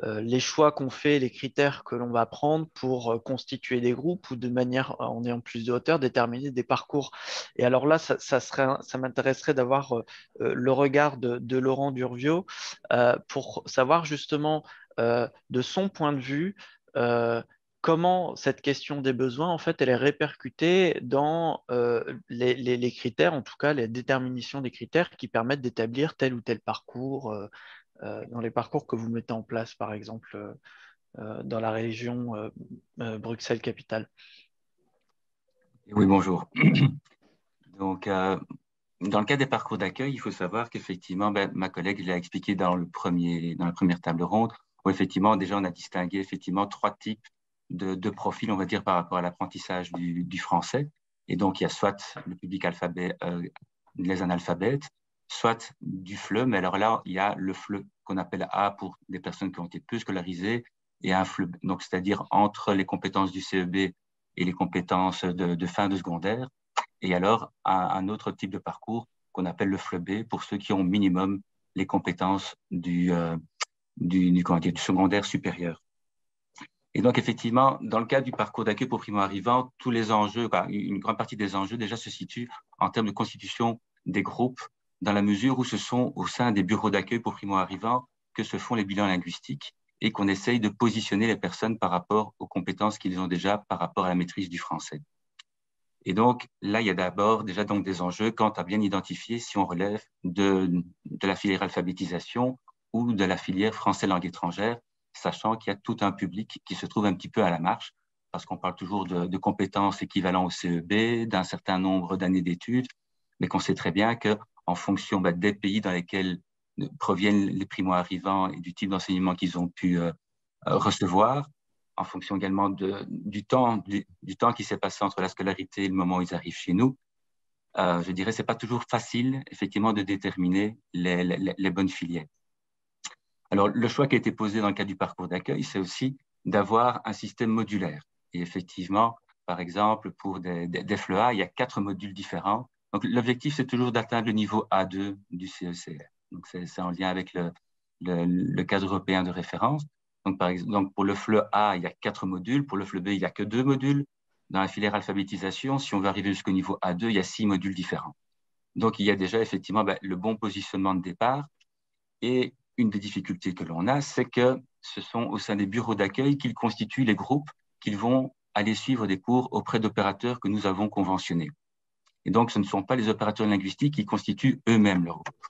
[SPEAKER 3] les choix qu'on fait, les critères que l'on va prendre pour constituer des groupes ou de manière, en ayant plus de hauteur, déterminer des parcours. Et alors là, ça m'intéresserait d'avoir le regard de Laurent Durvio pour savoir justement de son point de vue comment cette question des besoins, en fait, elle est répercutée dans les critères, en tout cas les déterminations des critères qui permettent d'établir tel ou tel parcours, dans les parcours que vous mettez en place, par exemple, dans la région Bruxelles-Capitale.
[SPEAKER 8] Oui, bonjour. Donc, dans le cas des parcours d'accueil, il faut savoir qu'effectivement, ma collègue l'a expliqué dans la première table ronde, où effectivement, déjà, on a distingué effectivement 3 types de profils, on va dire, par rapport à l'apprentissage du français. Et donc, il y a soit le public les analphabètes, soit du FLE, mais alors là, il y a le FLE qu'on appelle A pour des personnes qui ont été peu scolarisées, et un FLE, donc c'est-à-dire entre les compétences du CEB et les compétences de fin de secondaire. Et alors, un autre type de parcours qu'on appelle le FLE B pour ceux qui ont au minimum les compétences du secondaire supérieur. Et donc, effectivement, dans le cadre du parcours d'accueil pour primo-arrivants, tous les enjeux, une grande partie des enjeux déjà se situent en termes de constitution des groupes, dans la mesure où ce sont au sein des bureaux d'accueil pour primo-arrivants que se font les bilans linguistiques et qu'on essaye de positionner les personnes par rapport aux compétences qu'ils ont déjà par rapport à la maîtrise du français. Et donc, là, il y a d'abord déjà donc des enjeux quant à bien identifier si on relève de la filière alphabétisation ou de la filière français langue étrangère, sachant qu'il y a tout un public qui se trouve un petit peu à la marge, parce qu'on parle toujours de compétences équivalentes au CEB, d'un certain nombre d'années d'études, mais qu'on sait très bien qu'en fonction des pays dans lesquels proviennent les primo-arrivants et du type d'enseignement qu'ils ont pu recevoir, en fonction également du temps qui s'est passé entre la scolarité et le moment où ils arrivent chez nous, je dirais que ce n'est pas toujours facile, effectivement, de déterminer les bonnes filières. Alors, le choix qui a été posé dans le cadre du parcours d'accueil, c'est aussi d'avoir un système modulaire. Et effectivement, par exemple, pour des FLEA, il y a 4 modules différents. Donc, l'objectif, c'est toujours d'atteindre le niveau A2 du CECR. Donc, c'est en lien avec le cadre européen de référence. Donc, par exemple, donc pour le FLE A, il y a 4 modules. Pour le FLE B, il n'y a que 2 modules. Dans la filière alphabétisation, si on veut arriver jusqu'au niveau A2, il y a 6 modules différents. Donc, il y a déjà effectivement le bon positionnement de départ. Et une des difficultés que l'on a, c'est que ce sont au sein des bureaux d'accueil qu'ils constituent les groupes qu'ils vont aller suivre des cours auprès d'opérateurs que nous avons conventionnés. Et donc, ce ne sont pas les opérateurs linguistiques qui constituent eux-mêmes leur groupe.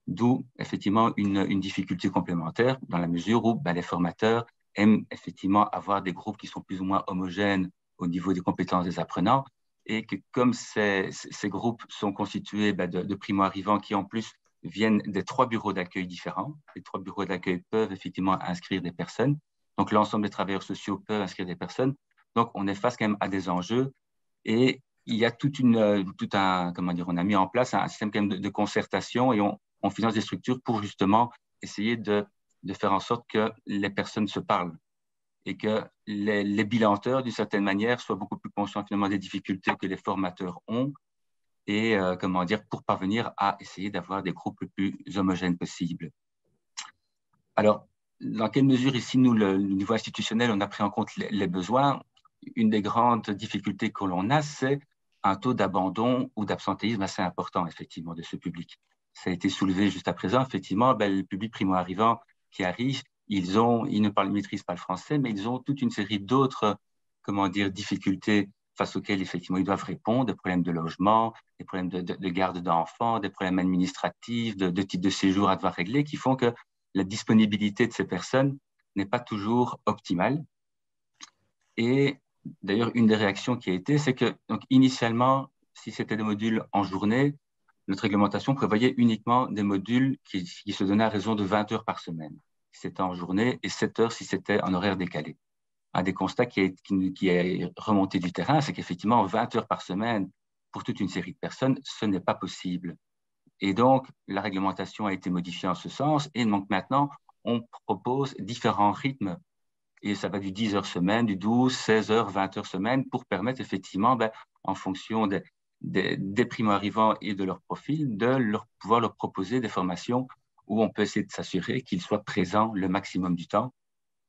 [SPEAKER 8] D'où effectivement une difficulté complémentaire dans la mesure où les formateurs aiment effectivement avoir des groupes qui sont plus ou moins homogènes au niveau des compétences des apprenants et que comme ces groupes sont constitués de primo-arrivants qui en plus viennent des 3 bureaux d'accueil différents, les 3 bureaux d'accueil peuvent effectivement inscrire des personnes, donc l'ensemble des travailleurs sociaux peuvent inscrire des personnes, donc on est face quand même à des enjeux et il y a on a mis en place un système quand même de concertation et on finance des structures pour justement essayer de faire en sorte que les personnes se parlent et que les bilanteurs, d'une certaine manière, soient beaucoup plus conscients finalement des difficultés que les formateurs ont et pour parvenir à essayer d'avoir des groupes le plus homogènes possible. Alors, dans quelle mesure ici, nous, le niveau institutionnel, on a pris en compte les besoins? Une des grandes difficultés que l'on a, c'est un taux d'abandon ou d'absentéisme assez important, effectivement, de ce public. Ça a été soulevé juste à présent. Effectivement, le public primo-arrivant qui arrive, ils ne maîtrisent pas le français, mais ils ont toute une série d'autres, difficultés face auxquelles, effectivement, ils doivent répondre, des problèmes de logement, des problèmes de garde d'enfants, des problèmes administratifs, de type de séjour à devoir régler, qui font que la disponibilité de ces personnes n'est pas toujours optimale. Et d'ailleurs, une des réactions qui a été, c'est que, donc, initialement, si c'était des modules en journée, notre réglementation prévoyait uniquement des modules qui se donnaient à raison de 20 heures par semaine, si c'était en journée, et 7 heures si c'était en horaire décalé. Un des constats qui est remonté du terrain, c'est qu'effectivement, 20 heures par semaine, pour toute une série de personnes, ce n'est pas possible. Et donc, la réglementation a été modifiée en ce sens, et donc maintenant, on propose différents rythmes. Et ça va du 10 heures semaine, du 12, 16 heures, 20 heures semaine, pour permettre effectivement, en fonction des primo-arrivants et de leur profil, pouvoir leur proposer des formations où on peut essayer de s'assurer qu'ils soient présents le maximum du temps.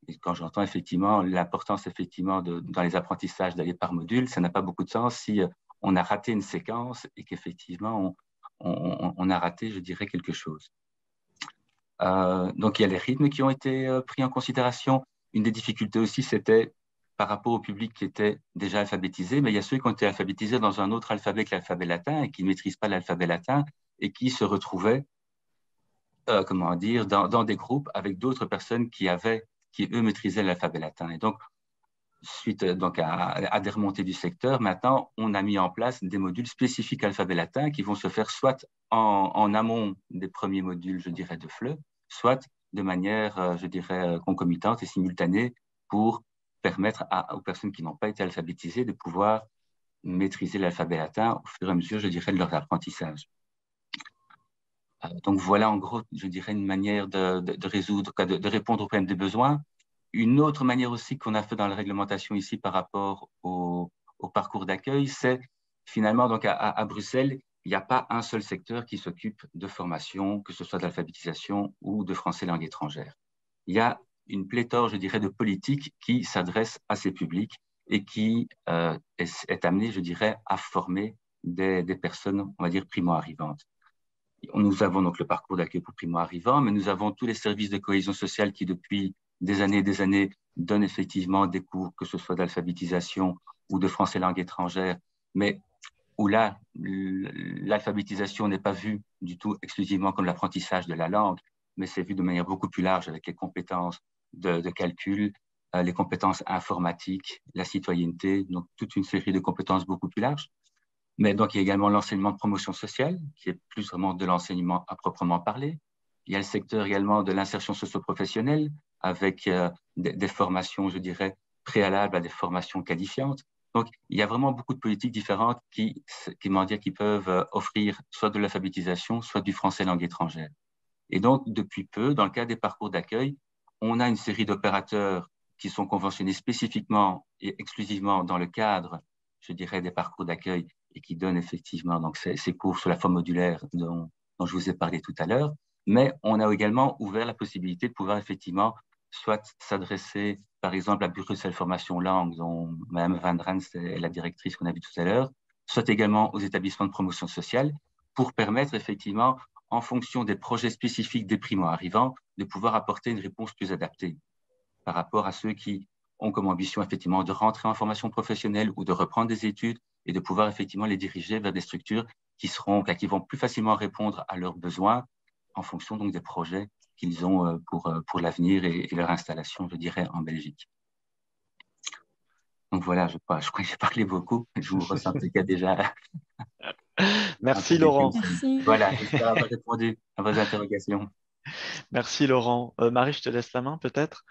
[SPEAKER 8] Et quand j'entends effectivement l'importance effectivement dans les apprentissages d'aller par module, ça n'a pas beaucoup de sens si on a raté une séquence et qu'effectivement on a raté, je dirais, quelque chose. Donc il y a les rythmes qui ont été pris en considération. Une des difficultés aussi, c'était par rapport au public qui était déjà alphabétisé, mais il y a ceux qui ont été alphabétisés dans un autre alphabet que l'alphabet latin et qui ne maîtrisent pas l'alphabet latin et qui se retrouvaient, dans des groupes avec d'autres personnes qui, eux, maîtrisaient l'alphabet latin. Et donc, suite à des remontées du secteur, maintenant, on a mis en place des modules spécifiques alphabet latin qui vont se faire soit en amont des premiers modules, je dirais, de FLE, soit de manière, je dirais, concomitante et simultanée pour permettre aux personnes qui n'ont pas été alphabétisées de pouvoir maîtriser l'alphabet latin au fur et à mesure, je dirais, de leur apprentissage. Donc voilà, en gros, je dirais, une manière de résoudre, de répondre aux problèmes des besoins. Une autre manière aussi qu'on a fait dans la réglementation ici par rapport au parcours d'accueil, c'est finalement, donc à Bruxelles, il n'y a pas un seul secteur qui s'occupe de formation, que ce soit d'alphabétisation ou de français langue étrangère. Il y a une pléthore, je dirais, de politiques qui s'adressent à ces publics et qui est amenée, je dirais, à former des personnes, on va dire, primo-arrivantes. Nous avons donc le parcours d'accueil pour primo-arrivants, mais nous avons tous les services de cohésion sociale qui, depuis des années, donnent effectivement des cours, que ce soit d'alphabétisation ou de français langue étrangère, mais où là, l'alphabétisation n'est pas vue du tout exclusivement comme l'apprentissage de la langue, mais c'est vu de manière beaucoup plus large avec les compétences de calcul, les compétences informatiques, la citoyenneté, donc toute une série de compétences beaucoup plus larges. Mais donc, il y a également l'enseignement de promotion sociale, qui est plus vraiment de l'enseignement à proprement parler. Il y a le secteur également de l'insertion socio-professionnelle, avec des formations, je dirais, préalables à des formations qualifiantes. Donc, il y a vraiment beaucoup de politiques différentes qui peuvent offrir soit de l'alphabétisation, soit du français langue étrangère. Et donc, depuis peu, dans le cadre des parcours d'accueil, on a une série d'opérateurs qui sont conventionnés spécifiquement et exclusivement dans le cadre, je dirais, des parcours d'accueil et qui donnent effectivement donc, ces cours sous la forme modulaire dont je vous ai parlé tout à l'heure. Mais on a également ouvert la possibilité de pouvoir effectivement soit s'adresser, par exemple, à Bruxelles Formation Langue, dont Mme Van Drans est la directrice qu'on a vue tout à l'heure, soit également aux établissements de promotion sociale, pour permettre effectivement, en fonction des projets spécifiques des primo-arrivants, de pouvoir apporter une réponse plus adaptée par rapport à ceux qui ont comme ambition effectivement de rentrer en formation professionnelle ou de reprendre des études et de pouvoir effectivement les diriger vers des structures qui vont plus facilement répondre à leurs besoins en fonction donc des projets qu'ils ont pour l'avenir et leur installation, je dirais, en Belgique. Donc voilà, je crois que j'ai parlé beaucoup. Je vous ressens qu'il y a déjà...
[SPEAKER 3] Merci Laurent.
[SPEAKER 2] Merci.
[SPEAKER 8] Voilà, j'espère avoir répondu à vos interrogations.
[SPEAKER 3] Merci Laurent. Marie, je te laisse la main peut-être.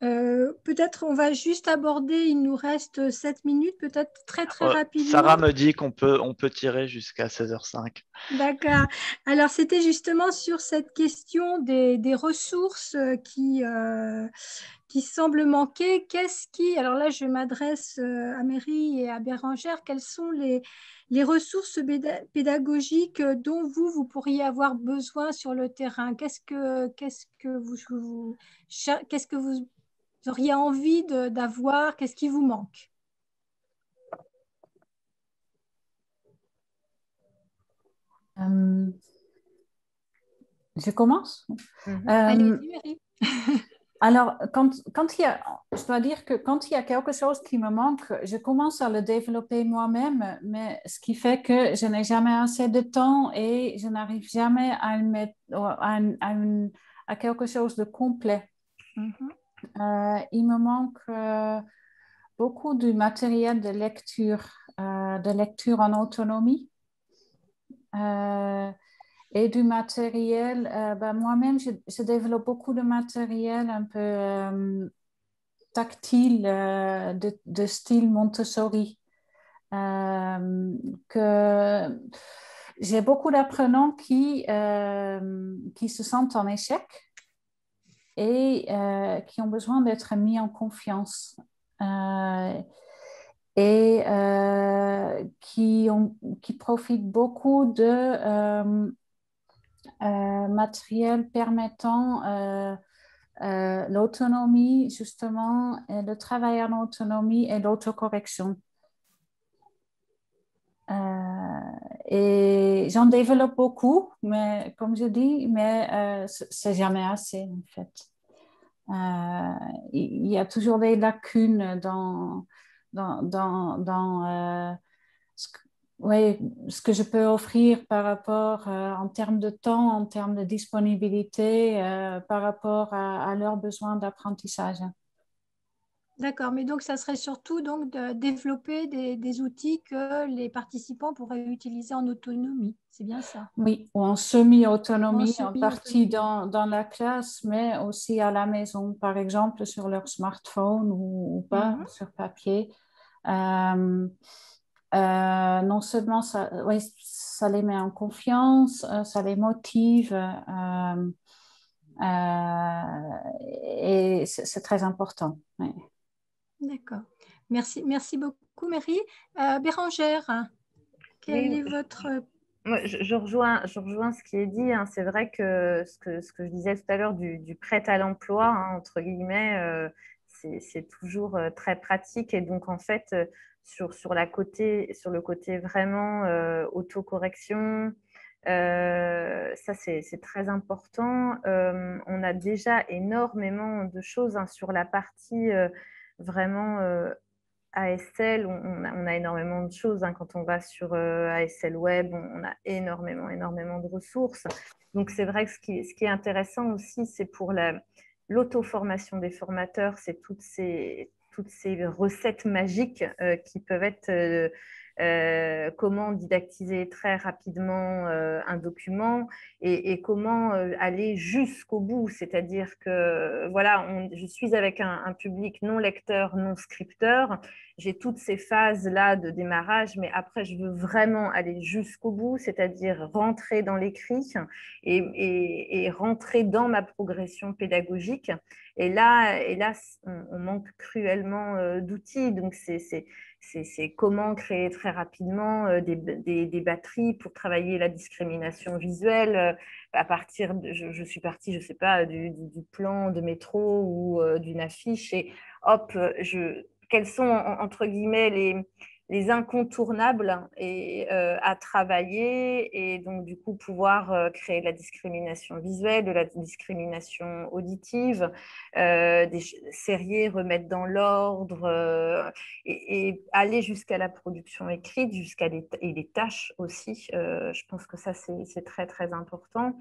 [SPEAKER 2] Peut-être on va juste aborder, il nous reste 7 minutes, peut-être très rapidement.
[SPEAKER 3] Sarah me dit qu'on peut tirer jusqu'à 16h05.
[SPEAKER 2] D'accord. Alors, c'était justement sur cette question des ressources qui semble manquer. Alors là, je m'adresse à Mary et à Bérangère, quelles sont les ressources pédagogiques dont vous pourriez avoir besoin sur le terrain? Qu'est-ce que vous auriez envie d'avoir? Qu'est-ce qui vous manque?
[SPEAKER 6] Je commence.
[SPEAKER 2] Allez-y, Mary.
[SPEAKER 6] Alors, je dois dire que quand il y a quelque chose qui me manque, je commence à le développer moi-même, mais ce qui fait que je n'ai jamais assez de temps et je n'arrive jamais à le mettre à quelque chose de complet. Il me manque beaucoup du matériel de lecture en autonomie. Et du matériel, moi-même, je développe beaucoup de matériel un peu tactile de style Montessori. Que j'ai beaucoup d'apprenants qui se sentent en échec et qui ont besoin d'être mis en confiance. Et qui profitent beaucoup de matériel permettant l'autonomie, justement, le travail en autonomie et l'autocorrection. Et j'en développe beaucoup, mais comme je dis, c'est jamais assez, en fait. Il y a toujours des lacunes dans ce que je peux offrir par rapport en termes de temps, en termes de disponibilité, par rapport à leurs besoins d'apprentissage.
[SPEAKER 2] D'accord, mais donc ça serait surtout donc de développer des outils que les participants pourraient utiliser en autonomie, c'est bien ça?
[SPEAKER 6] Oui, ou en semi-autonomie, en partie dans la classe, mais aussi à la maison, par exemple sur leur smartphone ou pas, sur papier. Non seulement ça les met en confiance, ça les motive et c'est très important. Oui.
[SPEAKER 2] D'accord. Merci beaucoup, Mary. Bérangère, quel est votre...
[SPEAKER 7] Je rejoins ce qui est dit. Hein. C'est vrai que ce que je disais tout à l'heure du prêt à l'emploi, hein, entre guillemets, c'est toujours très pratique. Et donc, en fait, sur le côté vraiment autocorrection, ça, c'est très important. On a déjà énormément de choses hein, sur la partie vraiment ASL. On a énormément de choses. Hein. Quand on va sur ASL Web, on a énormément de ressources. Donc, c'est vrai que ce qui est intéressant aussi, c'est pour l'auto-formation des formateurs, c'est toutes ces recettes magiques qui peuvent être comment didactiser très rapidement un document et comment aller jusqu'au bout. C'est-à-dire que voilà, je suis avec un public non lecteur, non scripteur. J'ai toutes ces phases-là de démarrage, mais après, je veux vraiment aller jusqu'au bout, c'est-à-dire rentrer dans l'écrit et rentrer dans ma progression pédagogique. Et là on manque cruellement d'outils. Donc, c'est comment créer très rapidement des batteries pour travailler la discrimination visuelle à partir je suis partie, je sais pas, du plan de métro ou d'une affiche et hop, quels sont entre guillemets les incontournables à travailler et donc du coup pouvoir créer de la discrimination visuelle, de la discrimination auditive, serrer, remettre dans l'ordre et aller jusqu'à la production écrite, jusqu'à les tâches aussi. Je pense que ça, c'est très, très important.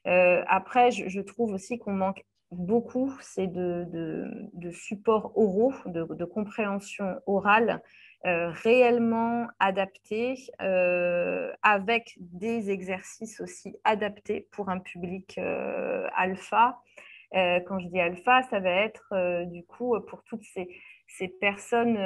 [SPEAKER 7] Après, je trouve aussi qu'on manque beaucoup, c'est de supports oraux, de compréhension orale réellement adaptés, avec des exercices aussi adaptés pour un public alpha. Quand je dis alpha, ça va être du coup pour toutes ces personnes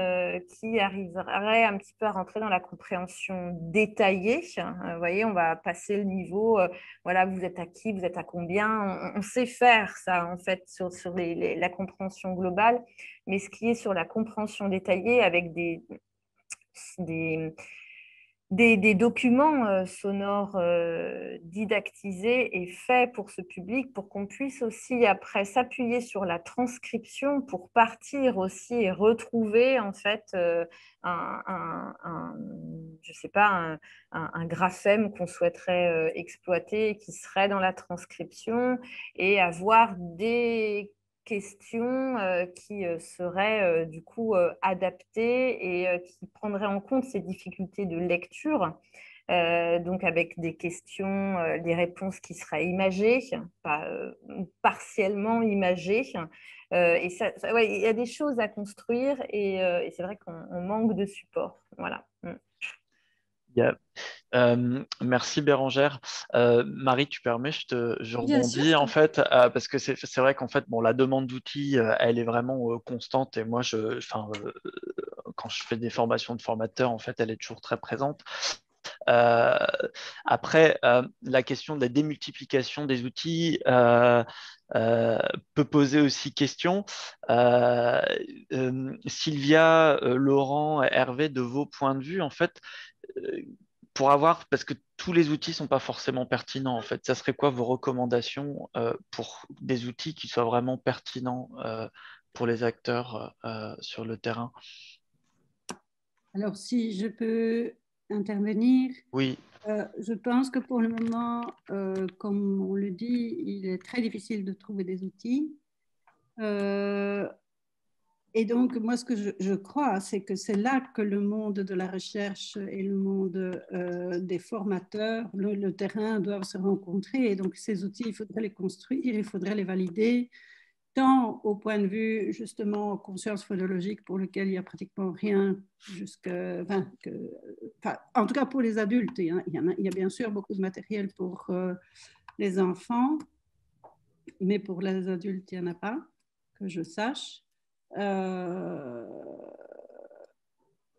[SPEAKER 7] qui arriveraient un petit peu à rentrer dans la compréhension détaillée. Vous voyez, on va passer le niveau, voilà, vous êtes à qui, vous êtes à combien. On sait faire ça, en fait, sur la compréhension globale. Mais ce qui est sur la compréhension détaillée avec des documents sonores didactisés et faits pour ce public pour qu'on puisse aussi après s'appuyer sur la transcription pour partir aussi et retrouver en fait je sais pas, un graphème qu'on souhaiterait exploiter et qui serait dans la transcription et avoir des questions qui seraient du coup adaptées et qui prendraient en compte ces difficultés de lecture. Donc avec des questions, des réponses qui seraient imagées, partiellement imagées. Et ouais, il y a des choses à construire et c'est vrai qu'on manque de support. Voilà.
[SPEAKER 3] Merci Bérangère. Marie, tu permets, je rebondis en fait, parce que c'est vrai qu'en fait, bon, la demande d'outils, elle est vraiment constante et moi, quand je fais des formations de formateurs, en fait, elle est toujours très présente. Après, la question de la démultiplication des outils peut poser aussi question. Sylvia, Laurent, Hervé, de vos points de vue, en fait, pour avoir, parce que tous les outils ne sont pas forcément pertinents, en fait, ça serait quoi vos recommandations pour des outils qui soient vraiment pertinents pour les acteurs sur le terrain?
[SPEAKER 4] Alors, si je peux intervenir.
[SPEAKER 3] Oui.
[SPEAKER 4] Je pense que pour le moment, comme on le dit, il est très difficile de trouver des outils. Et donc, moi, ce que je crois, c'est que c'est là que le monde de la recherche et le monde des formateurs, le terrain doivent se rencontrer. Et donc, ces outils, il faudrait les construire, il faudrait les valider, tant au point de vue, justement, conscience phonologique, pour lequel il n'y a pratiquement rien, en tout cas pour les adultes. Il y a bien sûr beaucoup de matériel pour les enfants, mais pour les adultes, il n'y en a pas, que je sache.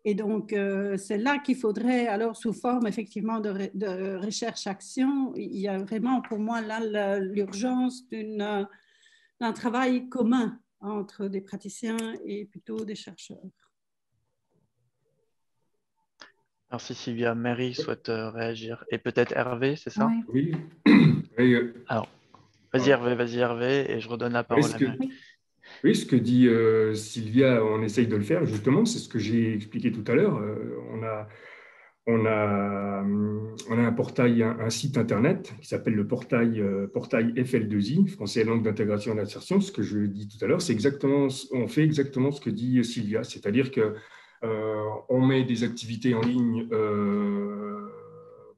[SPEAKER 4] Et donc, c'est là qu'il faudrait, alors sous forme effectivement de recherche-action, il y a vraiment pour moi là l'urgence d'un travail commun entre des praticiens et plutôt des chercheurs.
[SPEAKER 3] Merci Sylvia. Mary souhaite réagir. Et peut-être Hervé, c'est ça?
[SPEAKER 5] Oui.
[SPEAKER 3] Alors, vas-y Hervé, et je redonne la parole à Mary.
[SPEAKER 5] Oui, ce que dit Sylvia, on essaye de le faire justement, c'est ce que j'ai expliqué tout à l'heure. On a un portail, un site internet qui s'appelle le portail FL2I, Français langue d'intégration et d'insertion. Ce que je dis tout à l'heure, on fait exactement ce que dit Sylvia, c'est-à-dire que on met des activités en ligne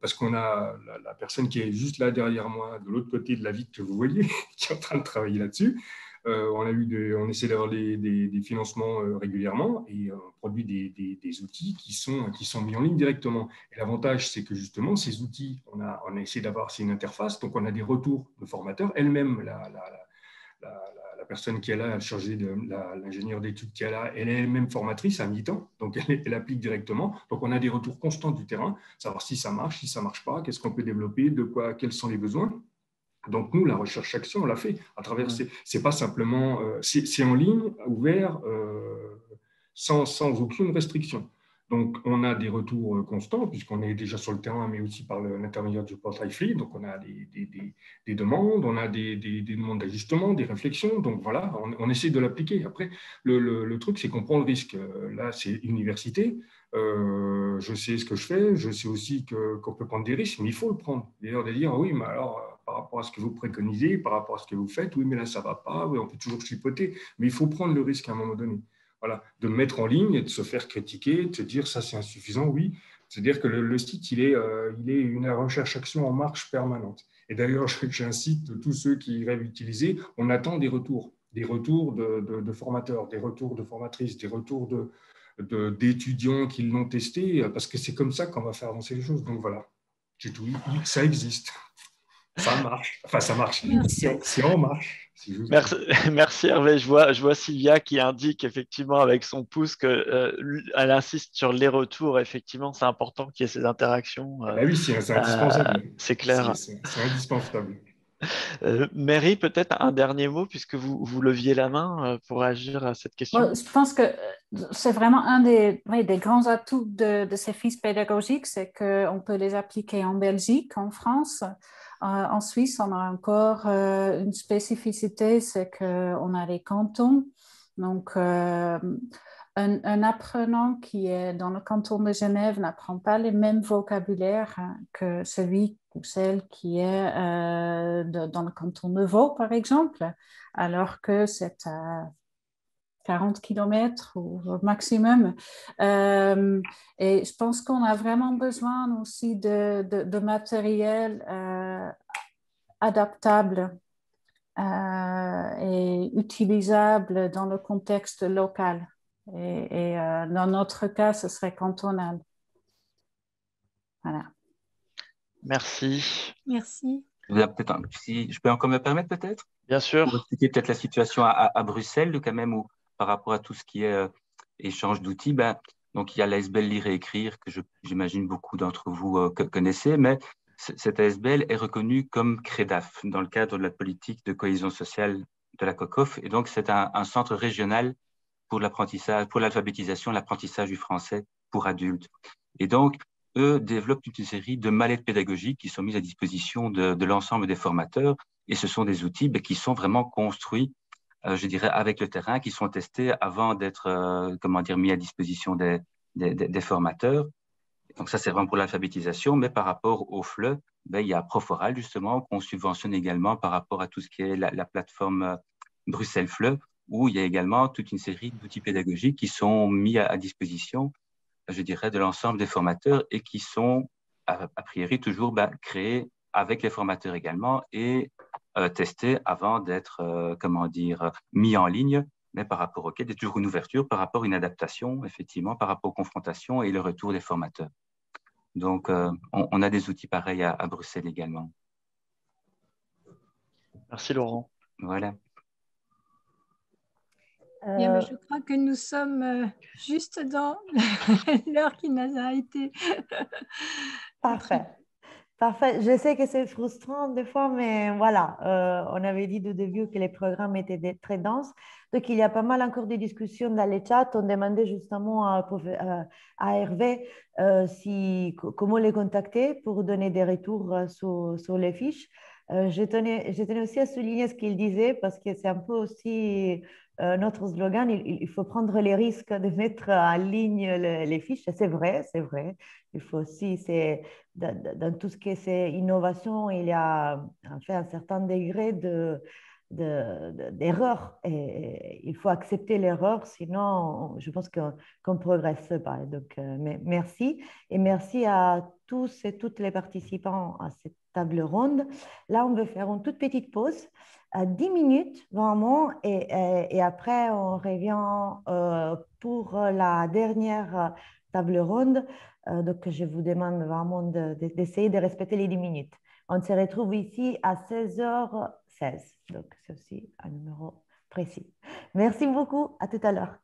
[SPEAKER 5] parce qu'on a la personne qui est juste là derrière moi, de l'autre côté de la vitre que vous voyez, qui est en train de travailler là-dessus. On essaie d'avoir des financements régulièrement et on produit des outils qui sont mis en ligne directement. Et l'avantage, c'est que justement, ces outils, on a essayé d'avoir, c'est une interface, donc on a des retours de formateurs. Elle-même, la personne qui est là, chargée de l'ingénieur d'études qui est là, elle est elle-même formatrice à mi-temps, donc elle applique directement. Donc on a des retours constants du terrain, savoir si ça marche, si ça ne marche pas, qu'est-ce qu'on peut développer, quels sont les besoins. Donc, nous, la recherche-action, on l'a fait à travers. C'est pas simplement. C'est en ligne, ouvert, sans aucune restriction. Donc, on a des retours constants, puisqu'on est déjà sur le terrain, mais aussi par l'intermédiaire du portail FLI. Donc, on a des demandes, on a des demandes d'ajustement, des réflexions. Donc, voilà, on essaie de l'appliquer. Après, le truc, c'est qu'on prend le risque. Là, c'est université. Je sais ce que je fais. Je sais aussi qu'on peut prendre des risques, mais il faut le prendre. D'ailleurs, de dire, oui, mais alors, par rapport à ce que vous préconisez, par rapport à ce que vous faites, oui, mais là, ça ne va pas. Oui, on peut toujours chipoter, mais il faut prendre le risque à un moment donné. Voilà, de mettre en ligne et de se faire critiquer, de se dire ça c'est insuffisant, oui. C'est-à-dire que le site, il est une recherche-action en marche permanente. Et d'ailleurs, j'incite tous ceux qui rêvent utiliser, on attend des retours de formateurs, des retours de formatrices, des retours d'étudiants qui l'ont testé, parce que c'est comme ça qu'on va faire avancer les choses. Donc voilà, c'est tout. Ça existe. Ça marche. Enfin, ça marche. Si on marche.
[SPEAKER 3] Merci Hervé. Je vois Sylvia qui indique effectivement avec son pouce qu'elle insiste sur les retours. Effectivement, c'est important qu'il y ait ces interactions.
[SPEAKER 5] Ah bah oui, c'est indispensable.
[SPEAKER 3] C'est clair.
[SPEAKER 5] C'est indispensable.
[SPEAKER 3] Mary, peut-être un dernier mot puisque vous leviez la main pour agir à cette question.
[SPEAKER 6] Bon, je pense que c'est vraiment un des grands atouts de ces fiches pédagogiques, c'est qu'on peut les appliquer en Belgique, en France. En Suisse, on a encore une spécificité, c'est qu'on a les cantons. Donc, un apprenant qui est dans le canton de Genève n'apprend pas les mêmes vocabulaires que celui ou celle qui est dans le canton de Vaud, par exemple, alors que c'est à 40 km au maximum. Et je pense qu'on a vraiment besoin aussi de matériel adaptable et utilisable dans le contexte local. Et dans notre cas, ce serait cantonal. Voilà.
[SPEAKER 3] Merci.
[SPEAKER 2] Merci.
[SPEAKER 8] Si je peux encore me permettre peut-être?
[SPEAKER 3] Bien sûr.
[SPEAKER 8] Pour expliquer peut-être la situation à Bruxelles, quand même, où par rapport à tout ce qui est échange d'outils, donc il y a l'ASBL Lire et Écrire, que j'imagine beaucoup d'entre vous connaissez, mais cette ASBL est reconnue comme CREDAF dans le cadre de la politique de cohésion sociale de la COCOF. Et donc, c'est un centre régional pour l'apprentissage, pour l'alphabétisation, l'apprentissage du français pour adultes. Et donc, eux développent toute une série de mallettes pédagogiques qui sont mises à disposition de l'ensemble des formateurs. Et ce sont des outils qui sont vraiment construits, je dirais, avec le terrain, qui sont testés avant d'être, mis à disposition des formateurs. Donc ça, c'est vraiment pour l'alphabétisation. Mais par rapport au FLE, il y a Proforal, justement, qu'on subventionne également par rapport à tout ce qui est la plateforme Bruxelles FLE, où il y a également toute une série d'outils pédagogiques qui sont mis à disposition, je dirais, de l'ensemble des formateurs et qui sont, a priori, toujours créés avec les formateurs également et testés avant d'être, mis en ligne, mais par rapport auquel il y a toujours une ouverture, par rapport à une adaptation, effectivement, par rapport aux confrontations et le retour des formateurs. Donc, on a des outils pareils à Bruxelles également.
[SPEAKER 3] Merci Laurent.
[SPEAKER 8] Voilà.
[SPEAKER 2] Bien, mais je crois que nous sommes juste dans l'heure qui nous a été.
[SPEAKER 1] Parfait. Parfait. Je sais que c'est frustrant des fois, mais voilà, on avait dit au début que les programmes étaient très denses. Donc, il y a pas mal encore de discussions dans les chats. On demandait justement à Hervé comment les contacter pour donner des retours sur les fiches. Je tenais aussi à souligner ce qu'il disait parce que c'est un peu aussi notre slogan. Il faut prendre les risques de mettre en ligne les fiches. C'est vrai, c'est vrai. Il faut aussi, dans tout ce qui est innovation, il y a en fait un certain degré d'erreur. Et il faut accepter l'erreur, sinon je pense qu'on ne progresse pas. Donc, merci. Et merci à tous et toutes les participants à cette table ronde. Là, on va faire une toute petite pause, 10 minutes vraiment, et après, on revient pour la dernière table ronde. Donc, je vous demande vraiment d'essayer de respecter les 10 minutes. On se retrouve ici à 16h16. Donc, c'est aussi un numéro précis. Merci beaucoup. À tout à l'heure.